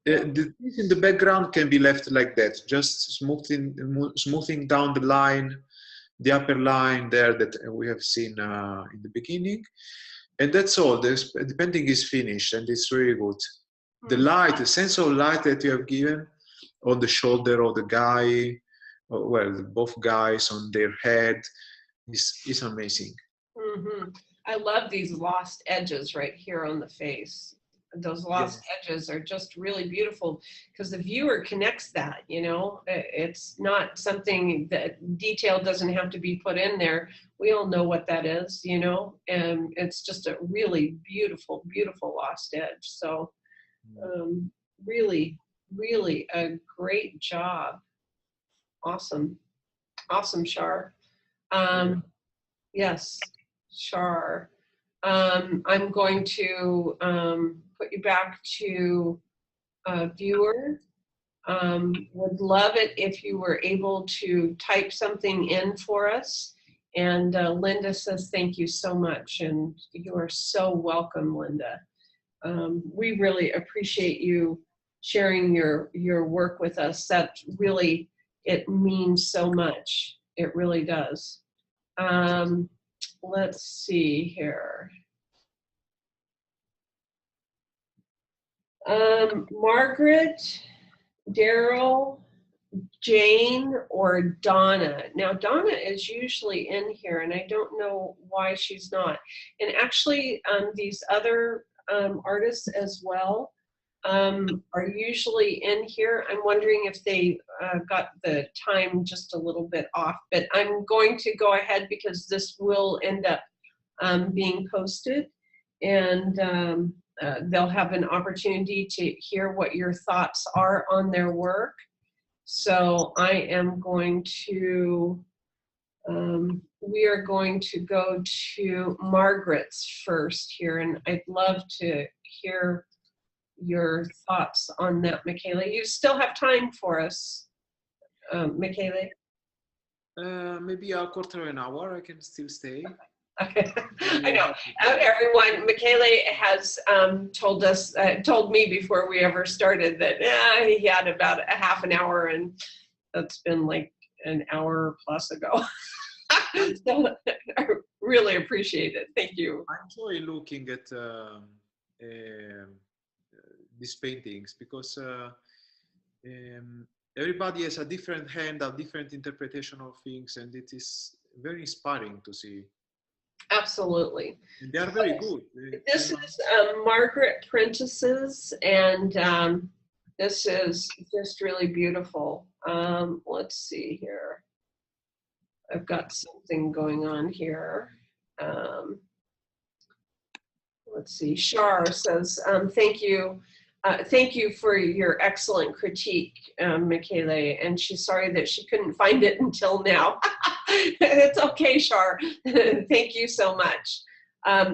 The trees in the background can be left like that, just smoothing down the line, the upper line there that we have seen in the beginning. And that's all. The painting is finished and it's really good. The light, the sense of light that you have given on the shoulder of the guy, well, both guys on their head, is amazing. Mm-hmm. I love these lost edges right here on the face. Those lost edges are just really beautiful because the viewer connects that, you know. It's not something that detail doesn't have to be put in there. We all know what that is, you know, and it's just a really beautiful, beautiful lost edge. So really, really a great job. Awesome. Awesome, Shar. Yes, Shar. I'm going to put you back to viewer. Would love it if you were able to type something in for us. And Linda says, thank you so much. And you are so welcome, Linda. We really appreciate you sharing your work with us. That really, it means so much. It really does. Let's see here. Margaret, Daryl, Jane, or Donna. Now, Donna is usually in here, and I don't know why she's not. And actually, these other artists as well are usually in here. I'm wondering if they got the time just a little bit off, but I'm going to go ahead because this will end up being posted, and they'll have an opportunity to hear what your thoughts are on their work. So I am going to, we are going to go to Margaret's first here, and I'd love to hear your thoughts on that, Michaela. You still have time for us, Michaela? Maybe a quarter of an hour, I can still stay. Okay. I know. Everyone, Michaela has told me before we ever started that he had about a half an hour, and that's been like an hour plus ago. So I really appreciate it. Thank you. I enjoy looking at these paintings because everybody has a different hand, a different interpretation of things, and it is very inspiring to see. Absolutely. And they are very good. This is Margaret Prentice's, and this is just really beautiful. Let's see here. I've got something going on here. Let's see. Shar says, thank you. Thank you for your excellent critique, Michele. And she's sorry that she couldn't find it until now. It's okay, Shar. Thank you so much.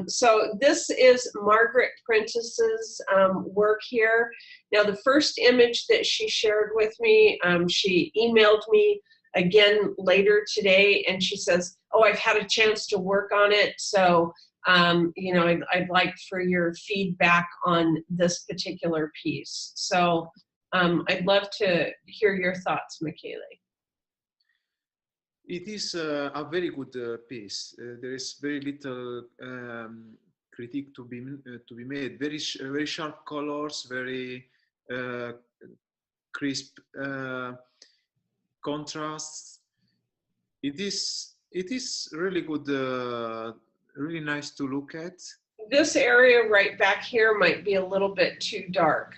So this is Margaret Prentice's work here. Now, the first image that she shared with me, she emailed me again later today, and she says, oh, I've had a chance to work on it. So you know, I'd like for your feedback on this particular piece. So I'd love to hear your thoughts, Michele. It is a very good piece. There is very little critique to be made. Very sharp colors, very crisp contrasts. It is really good. Really nice to look at. This area right back here might be a little bit too dark.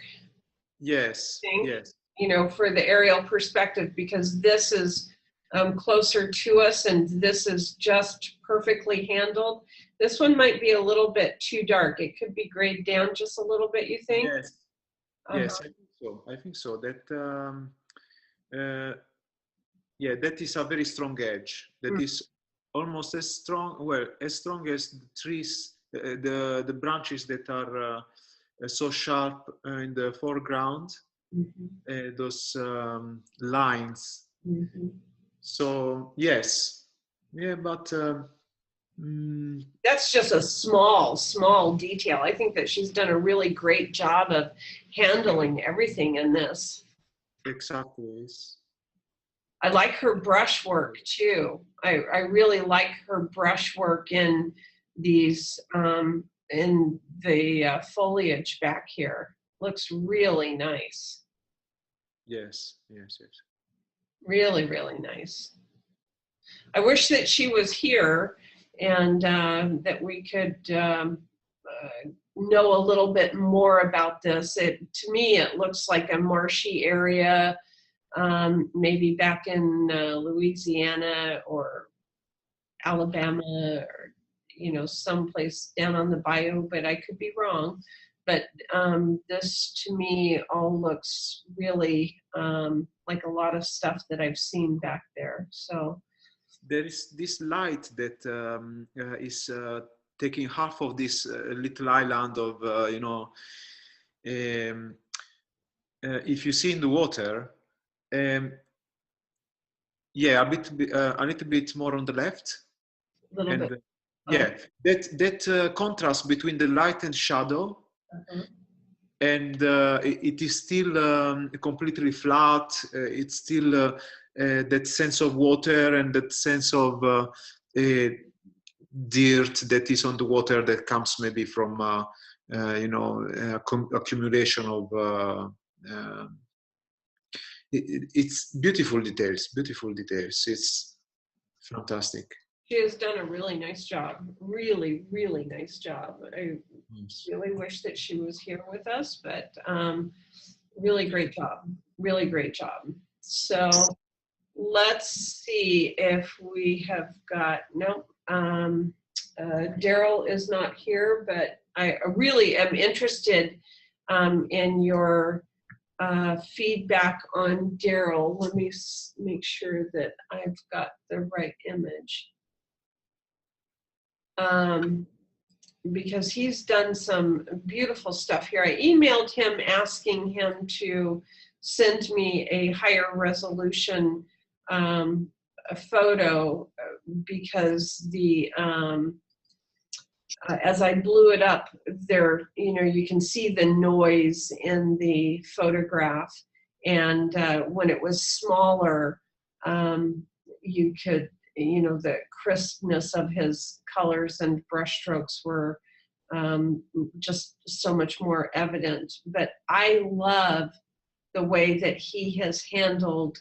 Yes, yes. You know, for the aerial perspective, because this is closer to us and this is just perfectly handled. This one might be a little bit too dark. It could be grayed down just a little bit, you think? Yes, yes, I think so. I think so. That yeah, that is a very strong edge. That is almost as strong, well, as strong as the trees, the branches that are so sharp in the foreground, those lines. So yes, yeah, but that's just a small detail. I think that she's done a really great job of handling everything in this. Exactly. I like her brush work too. I really like her brush work in these, in the foliage back here. Looks really nice. Yes, yes, yes. Really, really nice. I wish that she was here and that we could know a little bit more about this. To me, it looks like a marshy area. Maybe back in Louisiana or Alabama or, you know, someplace down on the bayou, but I could be wrong. But this to me all looks really like a lot of stuff that I've seen back there. So there is this light that is taking half of this little island of, you know, if you see in the water, yeah, a little bit more on the left. A little bit. Yeah, that contrast between the light and shadow, and it is still completely flat. It's still that sense of water and that sense of dirt that is on the water that comes maybe from you know, accumulation of. It's beautiful details. It's fantastic. She has done a really nice job. Really, really nice job. I really wish that she was here with us, but really great job. Really great job. So let's see if we have got, no, Daryl is not here, but I really am interested in your feedback on Daryl. Let me make sure that I've got the right image. Because he's done some beautiful stuff here. I emailed him asking him to send me a higher resolution a photo because the as I blew it up there, you know, you can see the noise in the photograph, and when it was smaller, you could, you know, the crispness of his colors and brushstrokes were just so much more evident. But I love the way that he has handled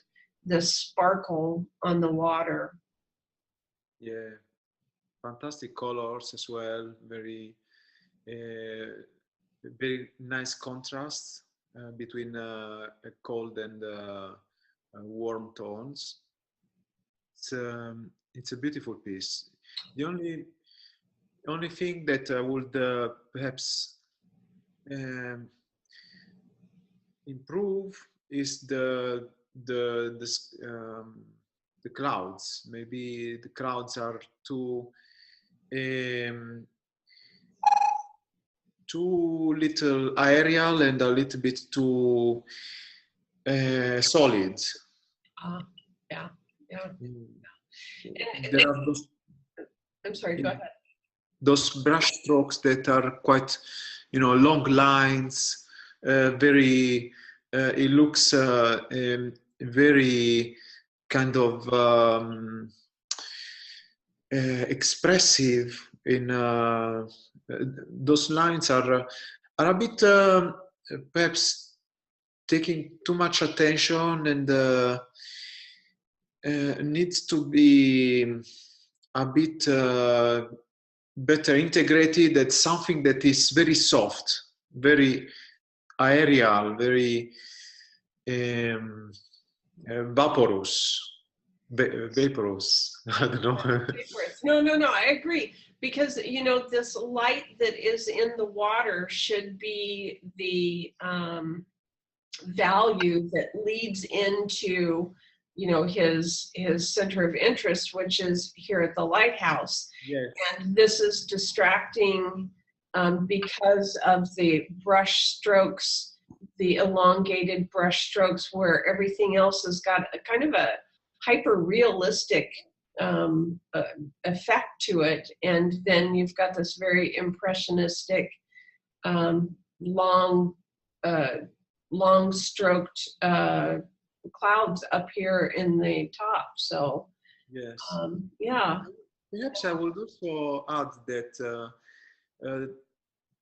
the sparkle on the water. Yeah. fantastic colors as well. Very nice contrast between cold and warm tones. It's a beautiful piece. The only thing that I would perhaps improve is the clouds. Maybe the clouds are too little aerial and a little bit too solid. Yeah. There are those, I'm sorry, go ahead. those brush strokes that are quite, long lines, very, it looks very kind of expressive in those lines are a bit perhaps taking too much attention and needs to be a bit better integrated. That's something that is very soft, very aerial, very vaporous. Vaporous. I don't know. Vaporous. No, I agree. Because, this light that is in the water should be the value that leads into, his center of interest, which is here at the lighthouse. Yes. And this is distracting because of the brush strokes, the elongated brush strokes, where everything else has got a kind of a hyper realistic effect to it, and then you've got this very impressionistic long stroked clouds up here in the top. So Yes. yeah. Perhaps I would also add that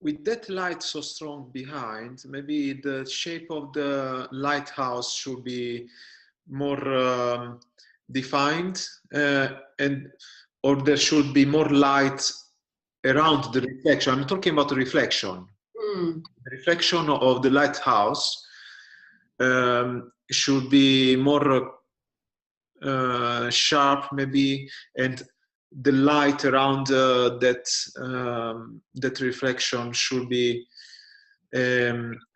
with that light so strong behind, maybe the shape of the lighthouse should be more defined, or there should be more light around the reflection. I'm talking about the reflection. The reflection of the lighthouse should be more sharp, maybe, and the light around that reflection should be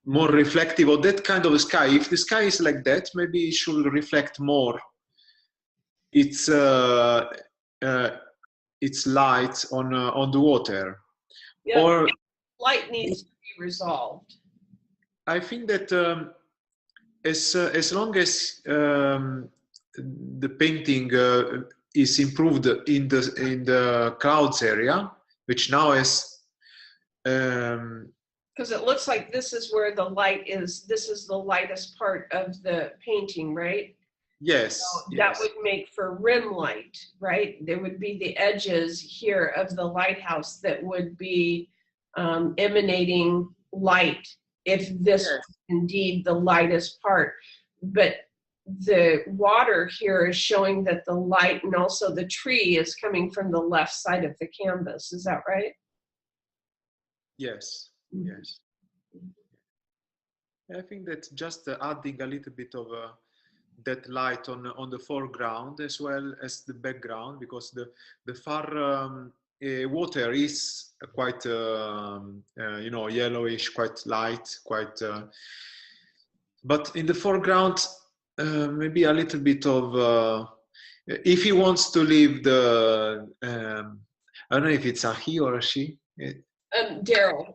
more reflective of that kind of sky. If the sky is like that, maybe it should reflect more its light on the water. Yeah, or light needs to be resolved. I think that as long as the painting is improved in the clouds area, which now is because it looks like this is where the light is. This is the lightest part of the painting, right? yes, So yes. that would make for rim light, right? There would be the edges here of the lighthouse that would be emanating light if this was indeed the lightest part. But the water here is showing that the light and also the tree is coming from the left side of the canvas. Is that right? Yes, yes. I think that just adding a little bit of that light on the foreground as well as the background, because the far water is quite yellowish, quite light, quite. But in the foreground, maybe a little bit of. If he wants to leave the, I don't know if it's a he or a she. Daryl,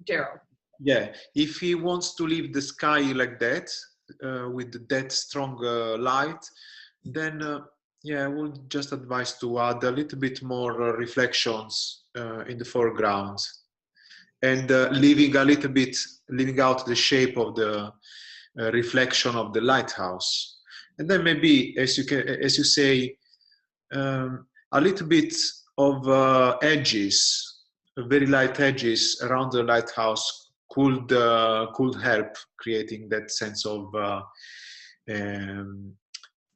Daryl. Yeah, if he wants to leave the sky like that, with that strong light, then I would just advise to add a little bit more reflections in the foreground, and leaving out the shape of the reflection of the lighthouse, and then maybe, as you say, a little bit of edges, very light edges around the lighthouse could help creating that sense of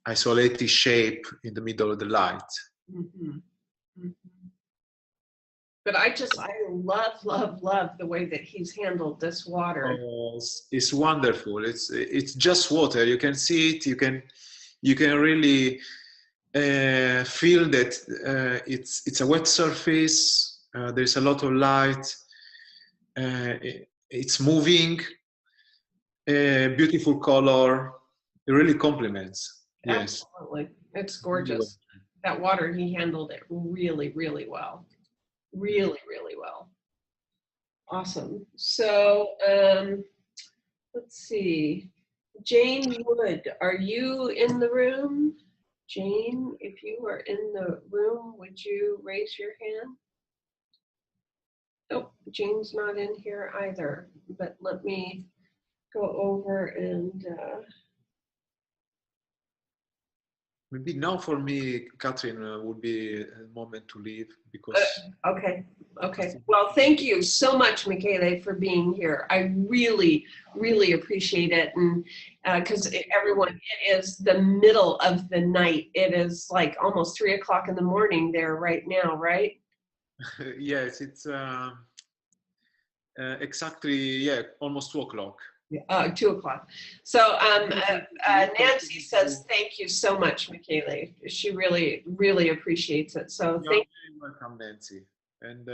isolated shape in the middle of the light. Mm-hmm. But I love the way that he's handled this water. It's wonderful. It's just water. You can see it. You can really feel that it's a wet surface. There's a lot of light. It's moving. Beautiful color. It really complements. Yes. Absolutely, it's gorgeous. That water, he handled it really, really well. Really, really well. Awesome. So let's see. Jane Wood, are you in the room? Jane, if you are in the room, would you raise your hand? Nope, Jane's not in here either, but let me go over and Maybe now for me, Kathryn, would be a moment to leave because. okay. Well, thank you so much, Michele, for being here. I really, really appreciate it. And because everyone, it is the middle of the night. It is like almost 3 o'clock in the morning there right now, right? Yes, it's exactly, almost 2 o'clock. 2 o'clock. So Nancy says, thank you so much, Michele. She really, really appreciates it. So You're thank very welcome, Nancy. And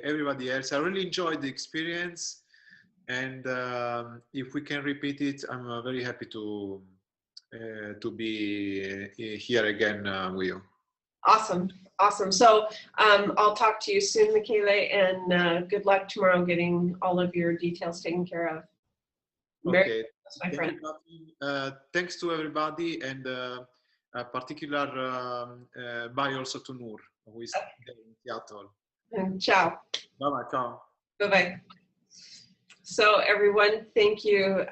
everybody else. I really enjoyed the experience. And if we can repeat it, I'm very happy to be here again with you. Awesome. So I'll talk to you soon, Michele, and good luck tomorrow getting all of your details taken care of. Okay. My friend. Thanks to everybody, and particular bye also to Noor, who is there in Seattle. And ciao. Bye-bye, ciao. Bye-bye. So everyone, thank you,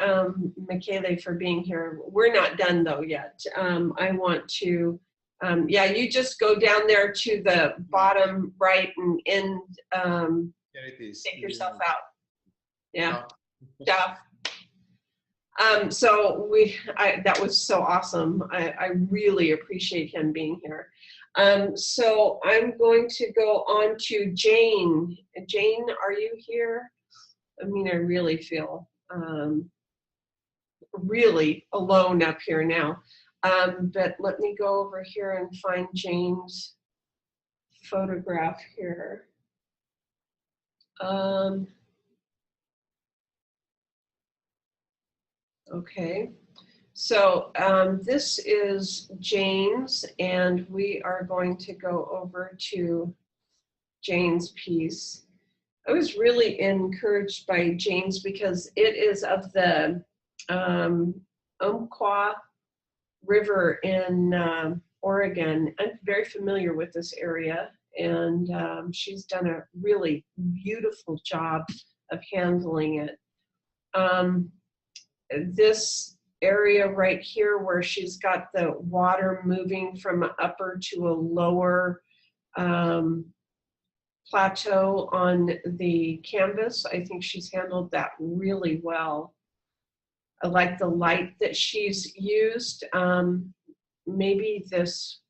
Michele, for being here. We're not done though yet. I want to, you just go down there to the bottom right and end, Here it is. take yourself out. Yeah. Ciao. So that was so awesome. I really appreciate him being here. So I'm going to go on to Jane. Jane, are you here? I mean, I really feel really alone up here now. But let me go over here and find Jane's photograph here. Okay, so this is Jane's, and we are going to go over to Jane's piece. I was really encouraged by Jane's because it is of the Umpqua River in Oregon. I'm very familiar with this area, and she's done a really beautiful job of handling it. This area right here where she's got the water moving from an upper to a lower plateau on the canvas, I think she's handled that really well. I like the light that she's used. Maybe this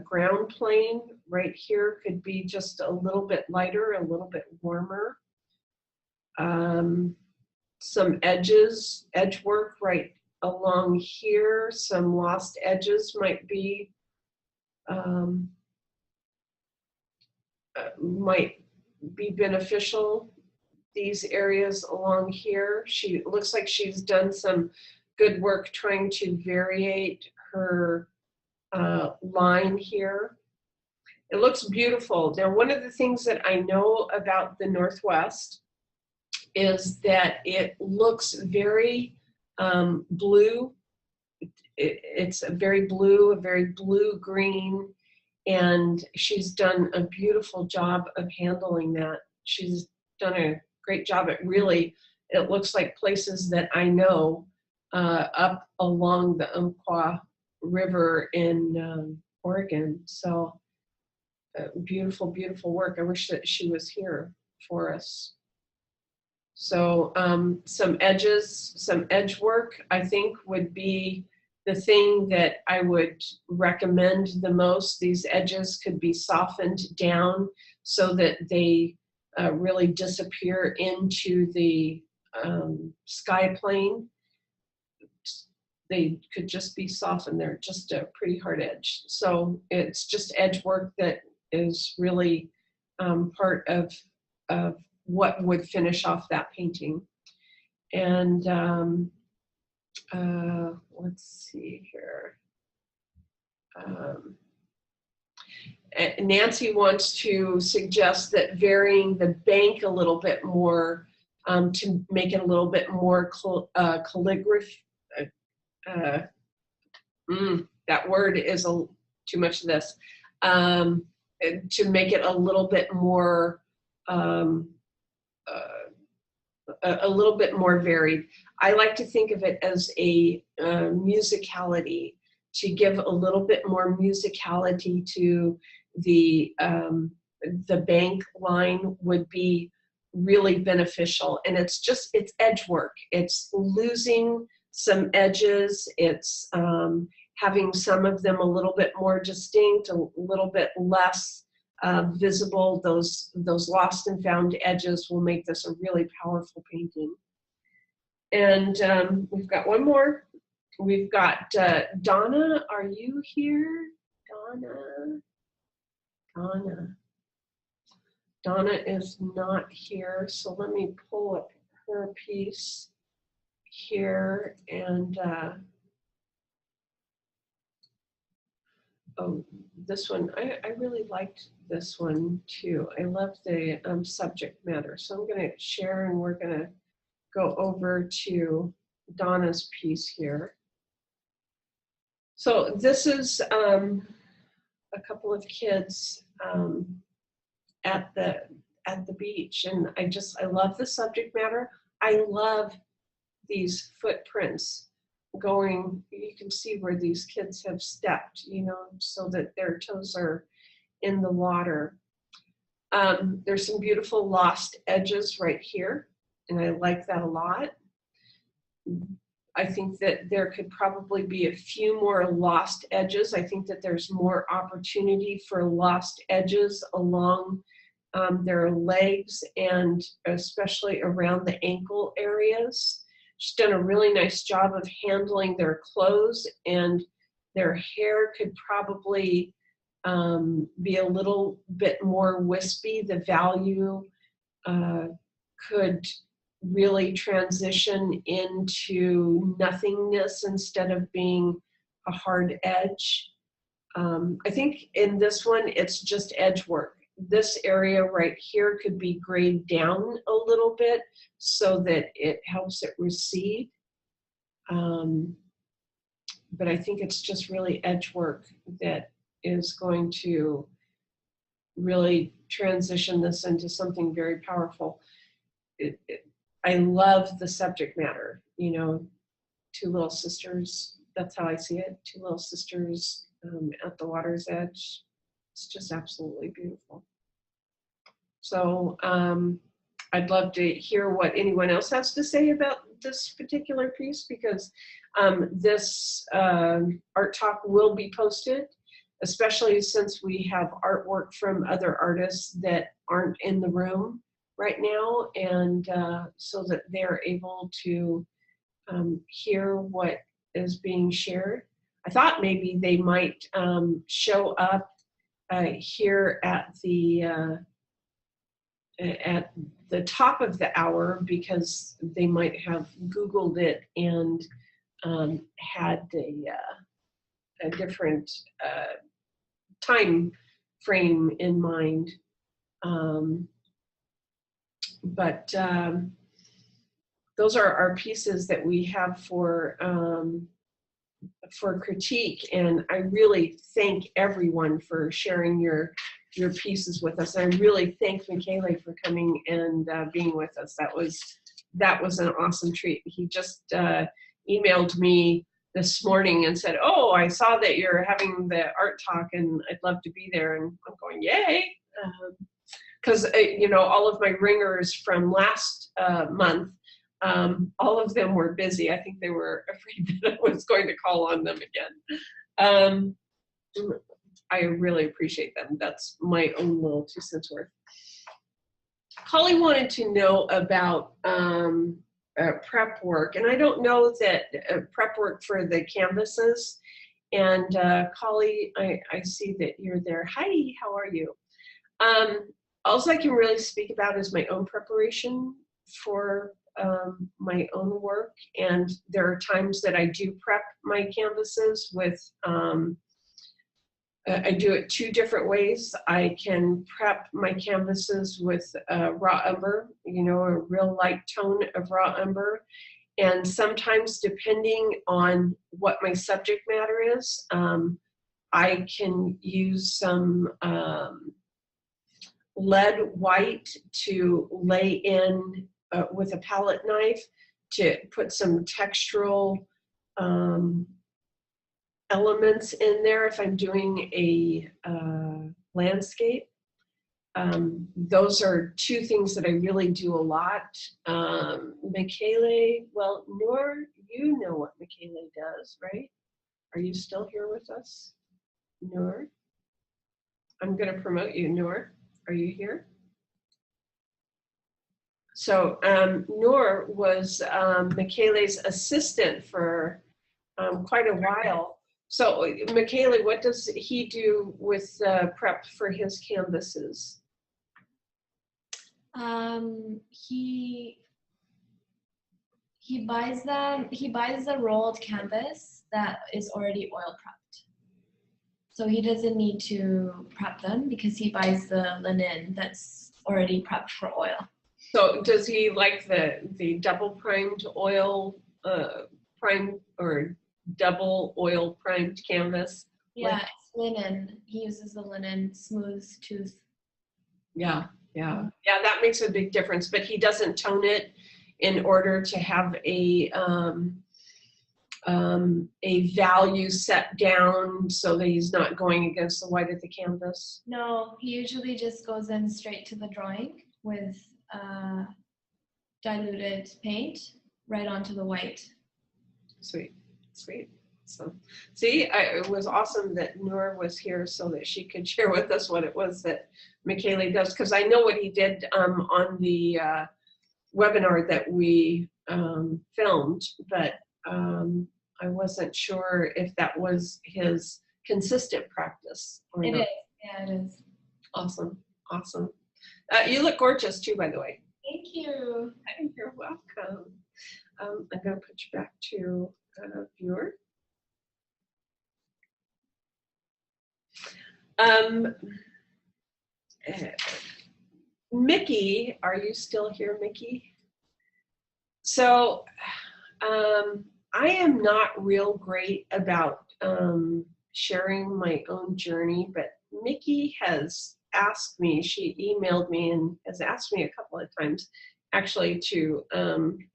ground plane right here could be just a little bit lighter, a little bit warmer. Some edge work right along here, some lost edges might be beneficial. These areas along here, it looks like she's done some good work trying to variate her line here. It looks beautiful. Now, one of the things that I know about the Northwest is that it looks very blue. It's a very blue-green, and she's done a beautiful job of handling that. She's done a great job at really, it looks like places that I know up along the Umpqua River in Oregon. So beautiful, beautiful work. I wish that she was here for us. So some edge work, I think, would be the thing that I would recommend the most, these edges could be softened down so that they really disappear into the sky plane. They could just be softened. They're just a pretty hard edge. So it's just edge work that is really part of what would finish off that painting. And let's see here. Nancy wants to suggest that varying the bank a little bit more to make it a little bit more calligraphy. That word is too much of this. To make it a little bit more varied. I like to think of it as a musicality, to give a little bit more musicality to the bank line would be really beneficial. And it's edge work. It's losing some edges. It's having some of them a little bit more distinct, a little bit less visible. Those lost and found edges will make this a really powerful painting. And we've got one more. We've got Donna. Are you here? Donna is not here. So let me pull up her piece here. And oh, this one, I really liked this one too. I love the subject matter. So I'm going to share, and we're going to go over to Donna's piece here. So this is a couple of kids at the beach, and I love the subject matter. I love these footprints going. You can see where these kids have stepped, so that their toes are in the water. There's some beautiful lost edges right here, and I like that a lot. I think that there could probably be a few more lost edges. I think that there's more opportunity for lost edges along their legs, and especially around the ankle areas. She's done a really nice job of handling their clothes, and their hair could probably be a little bit more wispy. The value could really transition into nothingness instead of being a hard edge. I think in this one, it's just edge work. This area right here could be grayed down a little bit so that it helps it recede. But I think it's just really edge work that is going to really transition this into something very powerful. I love the subject matter, two little sisters. That's how I see it. Two little sisters at the water's edge. It's just absolutely beautiful. So I'd love to hear what anyone else has to say about this particular piece, because this art talk will be posted, especially since we have artwork from other artists that aren't in the room right now, and so that they're able to hear what is being shared. I thought maybe they might show up here at the top of the hour, because they might have Googled it and had a different time frame in mind. But those are our pieces that we have for critique, and I really thank everyone for sharing your pieces with us. And I really thank Michele for coming and being with us. That was an awesome treat. He just emailed me this morning and said, "Oh, I saw that you're having the art talk, and I'd love to be there." And I'm going, "Yay!" Because all of my ringers from last month All of them were busy. I think they were afraid that I was going to call on them again. I really appreciate them. That's my own little 2 cents worth. Holly wanted to know about prep work, and I don't know that prep work for the canvases. And Holly, I see that you're there. Hi, how are you? All I can really speak about is my own preparation for my own work, and there are times that I do prep my canvases with I do it 2 different ways. I can prep my canvases with raw umber, you know, a real light tone of raw umber. And sometimes, depending on what my subject matter is, I can use some lead white to lay in with a palette knife to put some textural elements in there if I'm doing a landscape. Those are 2 things that I really do a lot. Michele, well, Noor, you know what Michele does, right? Are you still here with us, Noor? I'm going to promote you, Noor. Are you here? So Noor was Michele's assistant for quite a while. So Michele, what does he do with prep for his canvases? He buys them. He buys the rolled canvas that is already oil prepped. So he doesn't need to prep them because he buys the linen that's already prepped for oil. So does he like the double primed oil primed or double oil primed canvas? Yeah, Like, it's linen. He uses the linen smooth tooth. yeah, that makes a big difference. But he doesn't tone it in order to have a value set down so that he's not going against the white of the canvas. No, he usually just goes in straight to the drawing with diluted paint right onto the white. Sweet. So, see, it was awesome that Noor was here so that she could share with us what it was that Michele does, because I know what he did on the webinar that we filmed, but I wasn't sure if that was his consistent practice or not. It is. Yeah, it is. Awesome. You look gorgeous too, by the way. Thank you. You're welcome. I'm going to put you back to viewer. Mickey, are you still here, Mickey? So I am not real great about sharing my own journey, but Mickey has asked me, she emailed me and has asked me a couple of times actually to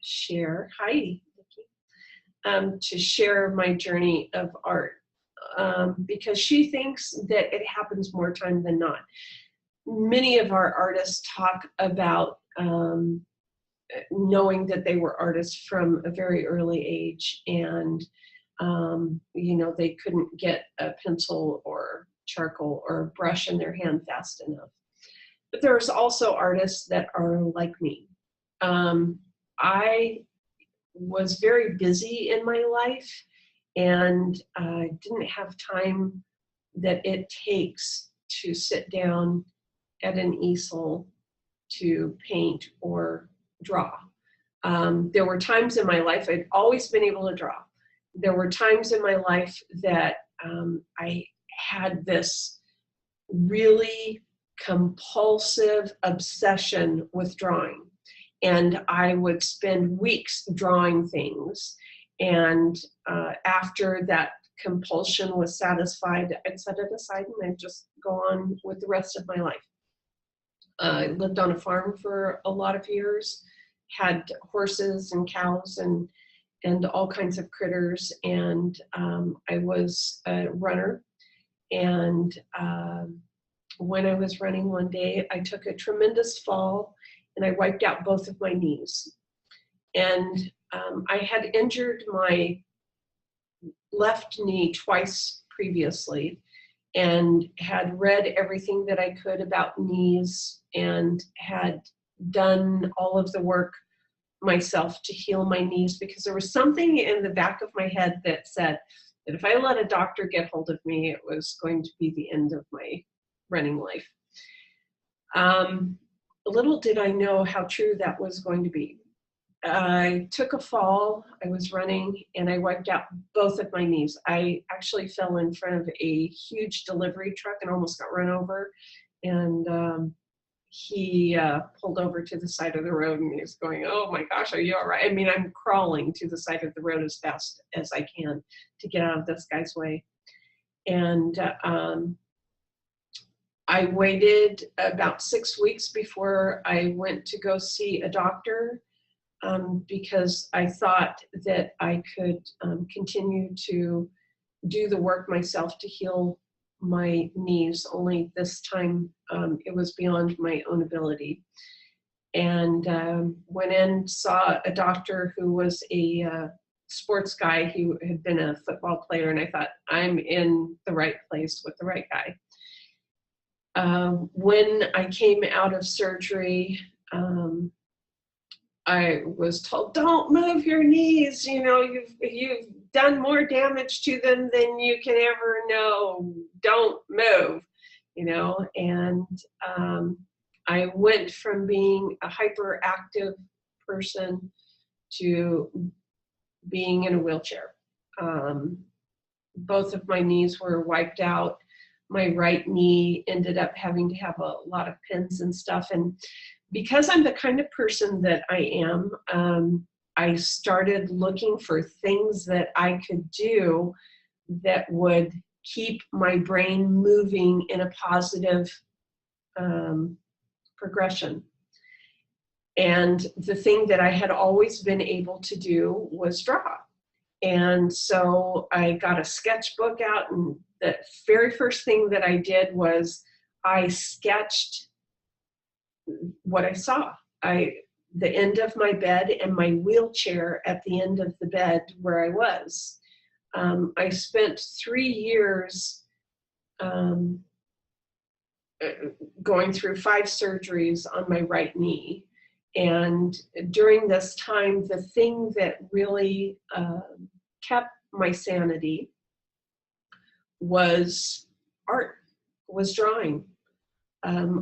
share, hi Mickey, to share my journey of art because she thinks that it happens more time than not. Many of our artists talk about knowing that they were artists from a very early age, and you know, they couldn't get a pencil or charcoal or brush in their hand fast enough. But there's also artists that are like me. I was very busy in my life and didn't have time that it takes to sit down at an easel to paint or draw. There were times in my life, I'd always been able to draw. There were times in my life that I had this really compulsive obsession with drawing. And I would spend weeks drawing things. And after that compulsion was satisfied, I'd set it aside and I'd just go on with the rest of my life. I lived on a farm for a lot of years, had horses and cows and all kinds of critters. And I was a runner. And when I was running one day, I took a tremendous fall and I wiped out both of my knees. And I had injured my left knee twice previously and had read everything that I could about knees and had done all of the work myself to heal my knees, because there was something in the back of my head that said that if I let a doctor get hold of me, it was going to be the end of my running life. Little did I know how true that was going to be. I took a fall, I was running, and I wiped out both of my knees. I actually fell in front of a huge delivery truck and almost got run over. And he pulled over to the side of the road and he was going, "Oh my gosh, are you all right?" I mean, I'm crawling to the side of the road as fast as I can to get out of this guy's way. And I waited about 6 weeks before I went to go see a doctor. Because I thought that I could continue to do the work myself to heal my knees, only this time it was beyond my own ability. And went in, saw a doctor who was a sports guy. He had been a football player, and I thought, I'm in the right place with the right guy. When I came out of surgery, I was told, "Don't move your knees. You know, you've done more damage to them than you can ever know. Don't move." You know, and I went from being a hyperactive person to being in a wheelchair. Both of my knees were wiped out. My right knee ended up having to have a lot of pins and stuff. And because I'm the kind of person that I am, I started looking for things that I could do that would keep my brain moving in a positive progression. And the thing that I had always been able to do was draw. And so I got a sketchbook out, and the very first thing that I did was I sketched what I saw. The end of my bed and my wheelchair at the end of the bed where I was. I spent 3 years going through 5 surgeries on my right knee. And during this time, the thing that really kept my sanity was art, was drawing.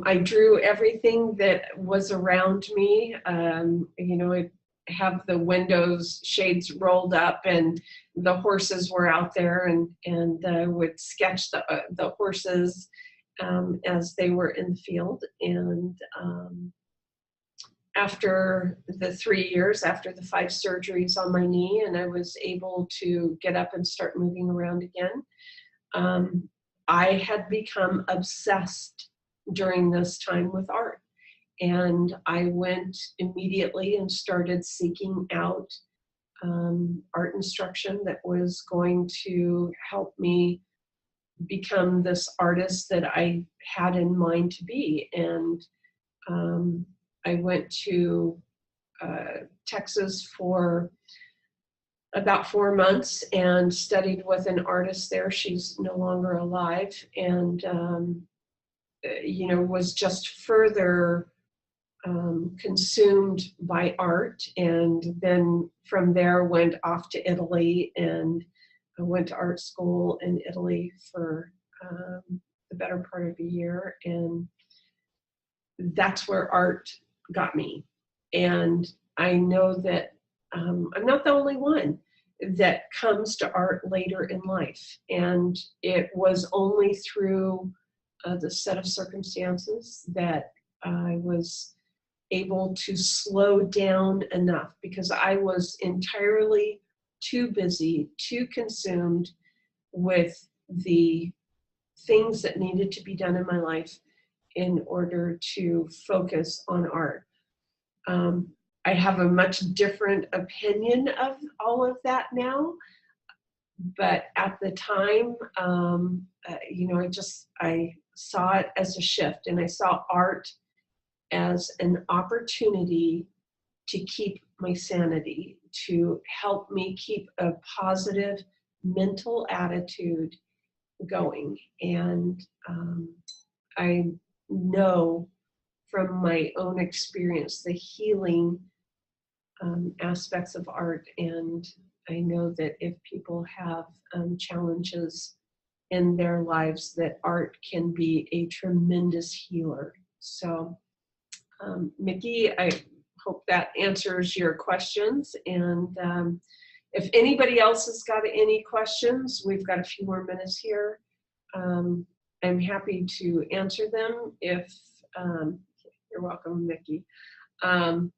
I drew everything that was around me. You know, I have the windows shades rolled up, and the horses were out there, and I would sketch the horses as they were in the field. And after the 3 years, after the 5 surgeries on my knee, and I was able to get up and start moving around again, I had become obsessed during this time with art. And I went immediately and started seeking out art instruction that was going to help me become this artist that I had in mind to be. And I went to Texas for about 4 months and studied with an artist there. She's no longer alive, and you know, was just further consumed by art. And then from there went off to Italy, and I went to art school in Italy for the better part of a year. And that's where art got me. And I know that I'm not the only one that comes to art later in life. And it was only through the set of circumstances that I was able to slow down enough, because I was entirely too busy, too consumed with the things that needed to be done in my life in order to focus on art. I have a much different opinion of all of that now, but at the time, you know, I saw it as a shift, and I saw art as an opportunity to keep my sanity, to help me keep a positive mental attitude going. And I know from my own experience the healing aspects of art, and I know that if people have challenges in their lives, that art can be a tremendous healer. So Mickey, I hope that answers your questions, and if anybody else has got any questions, we've got a few more minutes here. I'm happy to answer them. If you're welcome, Mickey. I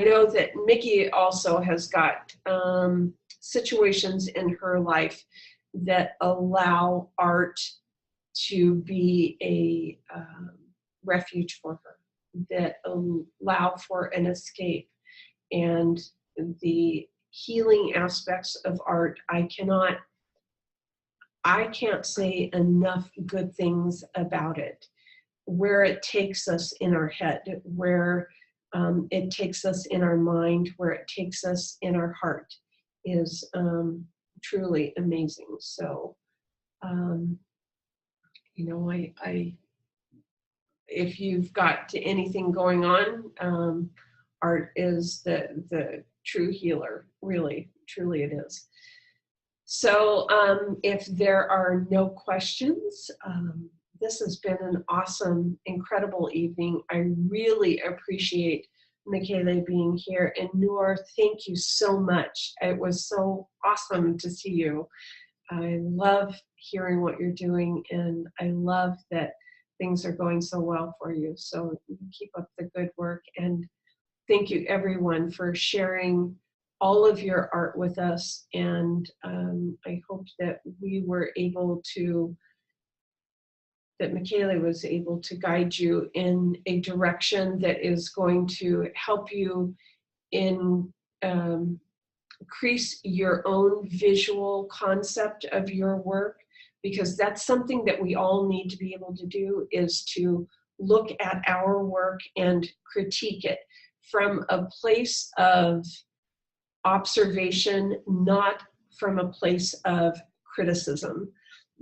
know that Mickey also has got situations in her life that allow art to be a refuge for her, that allow for an escape. And the healing aspects of art, I can't say enough good things about it. Where it takes us in our head, where it takes us in our mind, where it takes us in our heart is truly amazing. So, you know, if you've got anything going on, art is the true healer, really, truly it is. So if there are no questions, this has been an awesome, incredible evening. I really appreciate Michaela being here. And Noor, thank you so much. It was so awesome to see you. I love hearing what you're doing, and I love that things are going so well for you. So keep up the good work. And thank you, everyone, for sharing all of your art with us. And I hope that we were able to, that Michaela was able to guide you in a direction that is going to help you in increase your own visual concept of your work, because that's something that we all need to be able to do, is to look at our work and critique it from a place of observation, not from a place of criticism.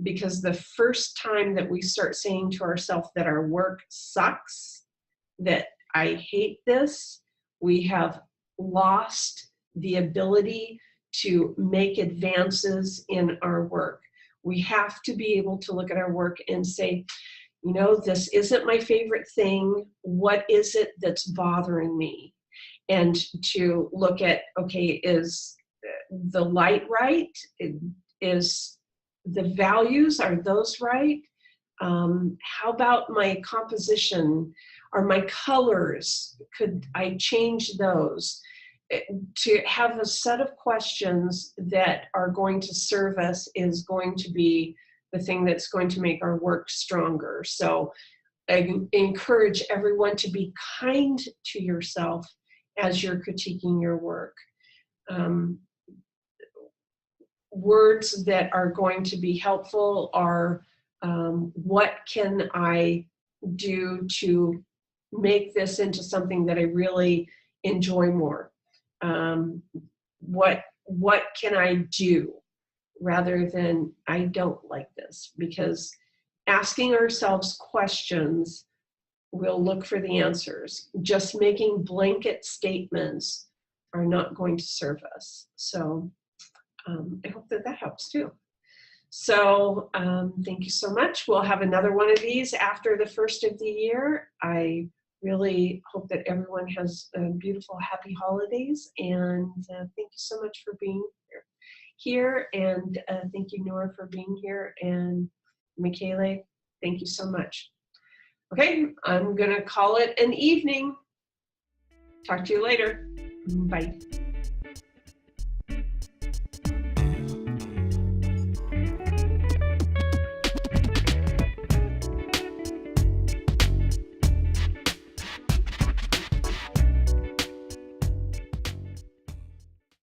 Because the first time that we start saying to ourselves that our work sucks, that I hate this, we have lost the ability to make advances in our work. We have to be able to look at our work and say, you know, this isn't my favorite thing. What is it that's bothering me? And to look at, okay, is the light right? Is the values, are those right? How about my composition? Are my colors, could I change those? To have a set of questions that are going to serve us is going to be the thing that's going to make our work stronger. So I encourage everyone to be kind to yourself as you're critiquing your work. Words that are going to be helpful are, what can I do to make this into something that I really enjoy more? What can I do, rather than I don't like this? Because asking ourselves questions, we'll look for the answers. Just making blanket statements are not going to serve us. So I hope that that helps too. So thank you so much. We'll have another one of these after the first of the year. I really hope that everyone has beautiful, happy holidays. And thank you so much for being here. And thank you, Nora, for being here. And Michaela, thank you so much. Okay, I'm going to call it an evening. Talk to you later. Bye.